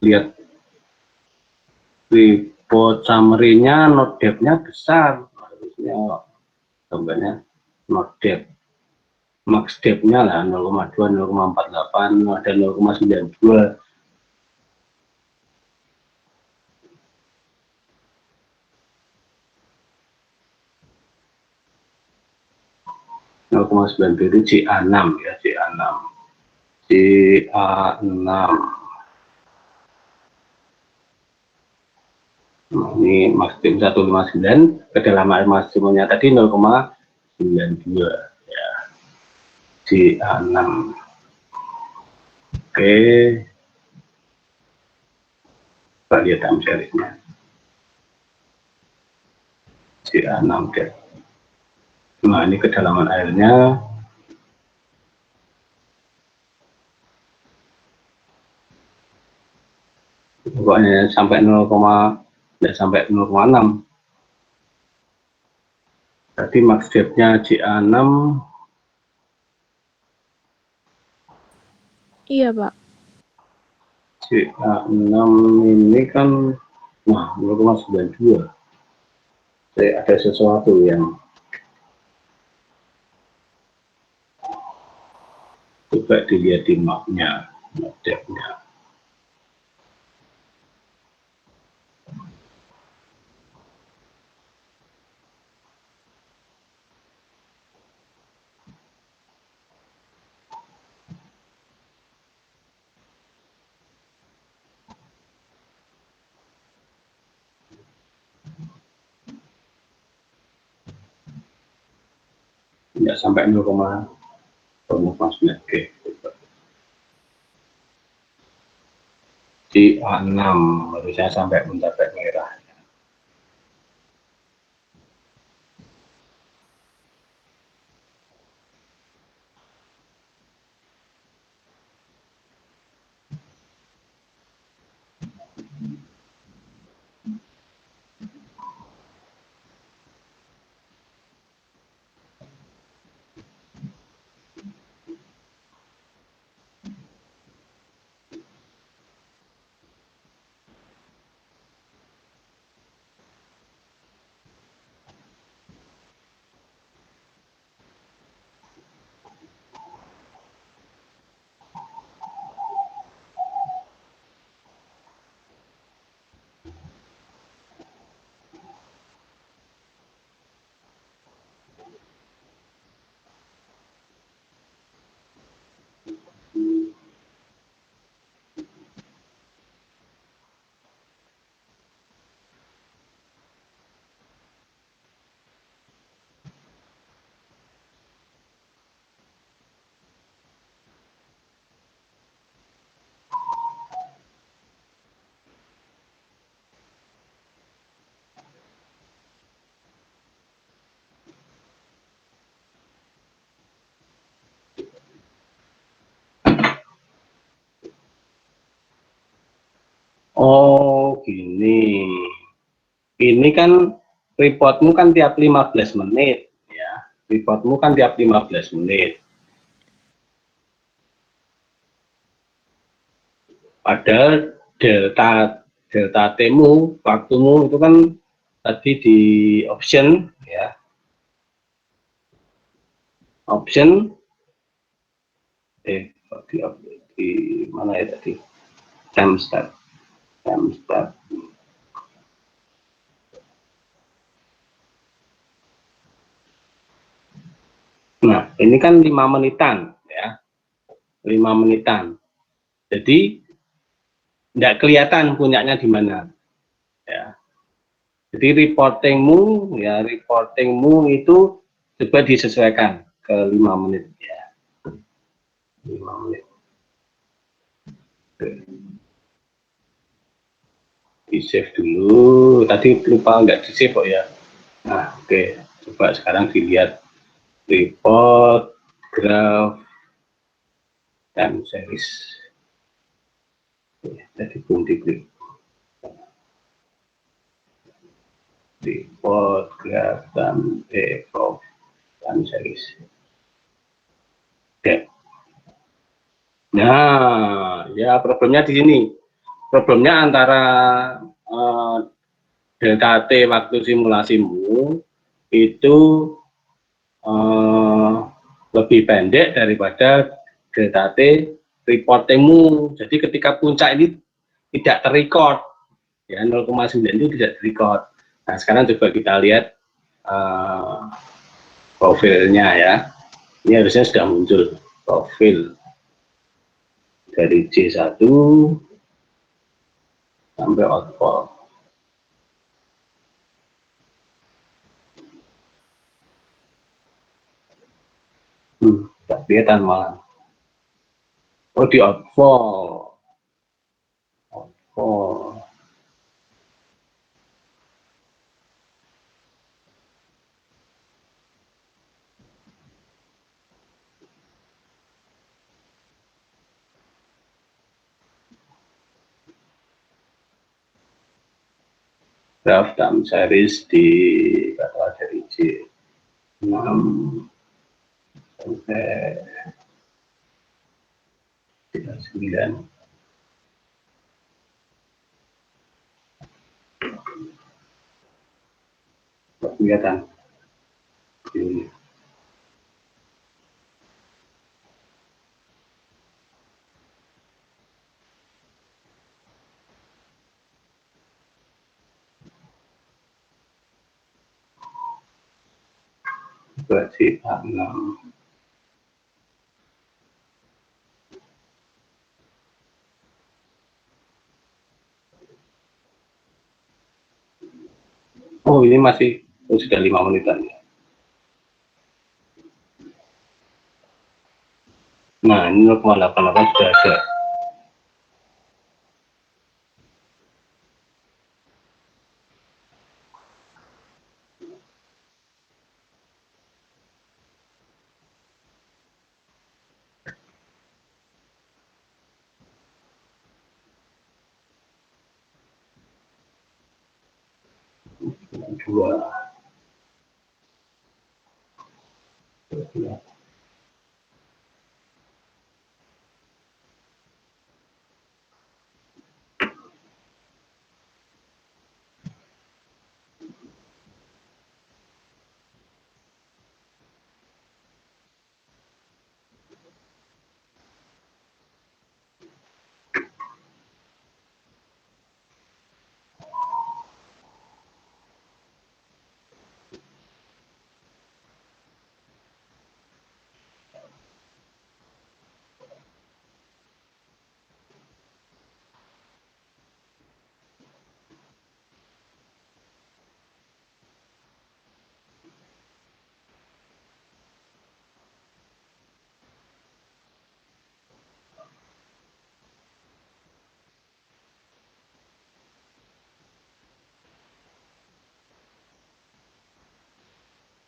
Lihat report summary-nya, node depth-nya besar, harusnya gambarnya node depth. max depth-nya lah 0,2, 0,48, ada 0,92. itu CA6 ya, CA6. Nah, ini maksimum 159, kedalaman maksimumnya tadi 0,92 ya, CA6. Oke, kita lihat time series-nya. CA6 ya. Nah, ini kedalaman airnya. Pokoknya sampai 0,6. Berarti max depth-nya CA6. Iya, Pak. CA6 ini kan, nah 0,92. Ada sesuatu yang coba dilihat di mapnya, map depth-nya. Tidak sampai 0,9. Di A6 harusnya sampai mencapai merah. Oh, gini. Ini kan reportmu kan tiap 15 menit ya. Reportmu kan tiap 15 menit. Padahal delta T-mu, waktumu itu kan tadi di option ya. Option di mana ya tadi? Timestamp. Nah, ini kan 5 menitan ya. 5 menitan. Jadi tidak kelihatan punyanya di mana. Ya. Jadi reportingmu itu coba disesuaikan ke 5 menit ya. 5 menit. Oke. Di save dulu. Tadi lupa nggak di save kok ya. Nah, oke. Coba sekarang dilihat report, graph, time series. Tadi belum diklik. Report, graph, time series. Oke. Nah, ya problemnya di sini. Problemnya antara delta T waktu simulasimu itu lebih pendek daripada delta T reportingmu. Jadi ketika puncak ini tidak terrecord, ya 0,9 itu tidak terrecord. Nah sekarang coba kita lihat profilnya ya. Ini harusnya sudah muncul profil dari J1 sampai outfall. Tidak kelihatan malah. Oh di outfall. Outfall. Graph time series di kata dari J6 sampai 9. Kelihatan ini. Berarti 6. Oh ini masih sudah 5 menitan ya. Nah ini 0,88 sudah ada. Dua.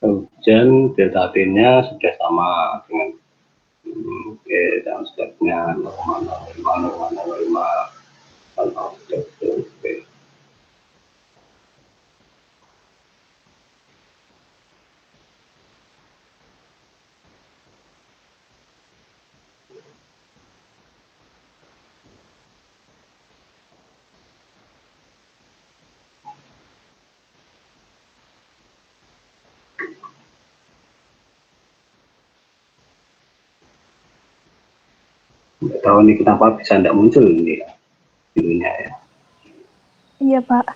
Kemudian delta T-nya sudah sama dengan dan stepnya 0,05 kalau step oke. Nggak tahu ini kenapa bisa tidak muncul ini birunya ya. Iya Pak.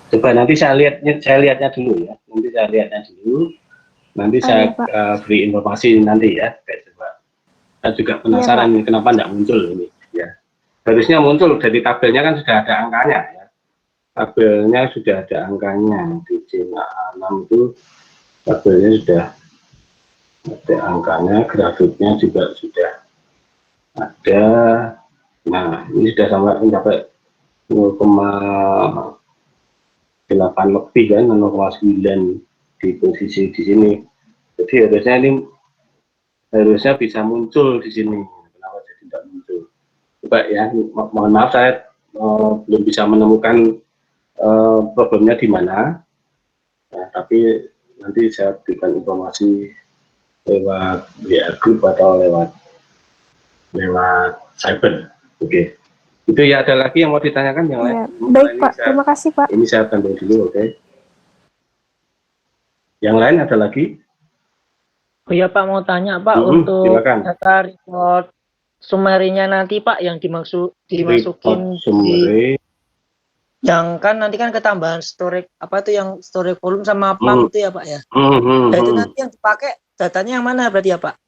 Coba nanti saya lihatnya dulu ya. Nanti saya lihatnya dulu. Nanti saya beri informasi nanti ya. Coba. Saya juga penasaran ini kenapa tidak muncul ini ya. Harusnya muncul dari tabelnya kan sudah ada angkanya ya. Tabelnya sudah ada angkanya di J6 itu tabelnya sudah ada angkanya, grafiknya juga sudah ada. Nah ini sudah sampai 0,8 lebih kan, 0,9 di posisi di sini. Jadi harusnya ini bisa muncul di sini. Kenapa jadi tidak muncul? Coba ya, mohon maaf saya belum bisa menemukan problemnya di mana. Nah, tapi nanti saya berikan informasi lewat WA group atau lewat cyber. Oke. Itu ya, ada lagi yang mau ditanyakan yang lain? Baik Pak, terima kasih Pak. Ini saya bantu dulu, oke. Yang lain ada lagi? Oh iya Pak, mau tanya Pak, untuk silakan. data report summary-nya nanti Pak yang dimasukin summary. Yang kan nanti kan ketambahan storage apa itu yang storage volume sama pump itu ya Pak ya. Nah, itu nanti yang dipakai datanya yang mana berarti ya Pak?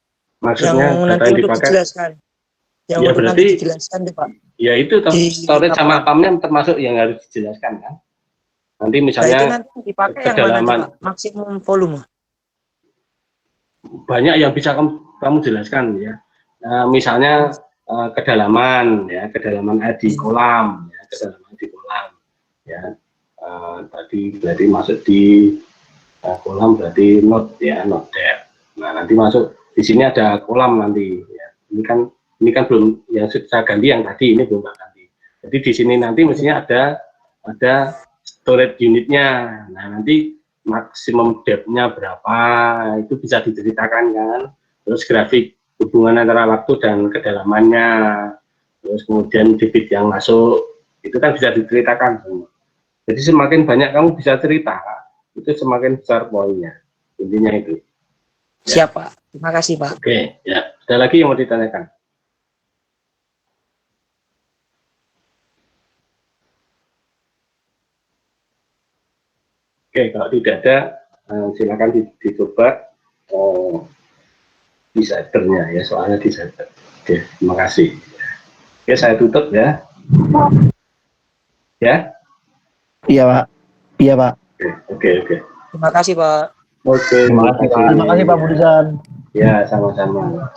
Maksudnya yang nanti yang untuk dipakai, dijelaskan. Yang ya untuk berarti nanti dijelaskan deh Pak. Ya itu storage sama pumpnya termasuk yang harus dijelaskan kan. Nanti misalnya itu nanti dipakai yang mana Pak? Maksimum volume. Banyak yang bisa kamu jelaskan ya. Misalnya kedalaman ya, kedalaman air di kolam ya, kedalaman di kolam ya. Tadi berarti masuk di kolam berarti not ya, not depth. Nah, nanti masuk di sini ada kolam nanti ya. Ini kan belum yang saya ganti, yang tadi ini belum ganti. Jadi di sini nanti mestinya ada storage unitnya. Nah, nanti maksimum depth-nya berapa itu bisa diceritakan kan. Terus grafik hubungan antara waktu dan kedalamannya. Terus kemudian debit yang masuk itu kan bisa diceritakan semua. Jadi semakin banyak kamu bisa cerita, itu semakin besar poinnya. Intinya itu. Ya. Siap Pak. Terima kasih Pak. Oke, ya. Ada lagi yang mau ditanyakan? Oke, kalau tidak ada, silakan dicoba decidernya ya, soalnya decider. Oke, terima kasih. Oke, saya tutup ya. Ya? Iya Pak. Iya Pak. Oke. Terima kasih Pak. Oke, terima kasih Pak Budisan. Ya, sama-sama.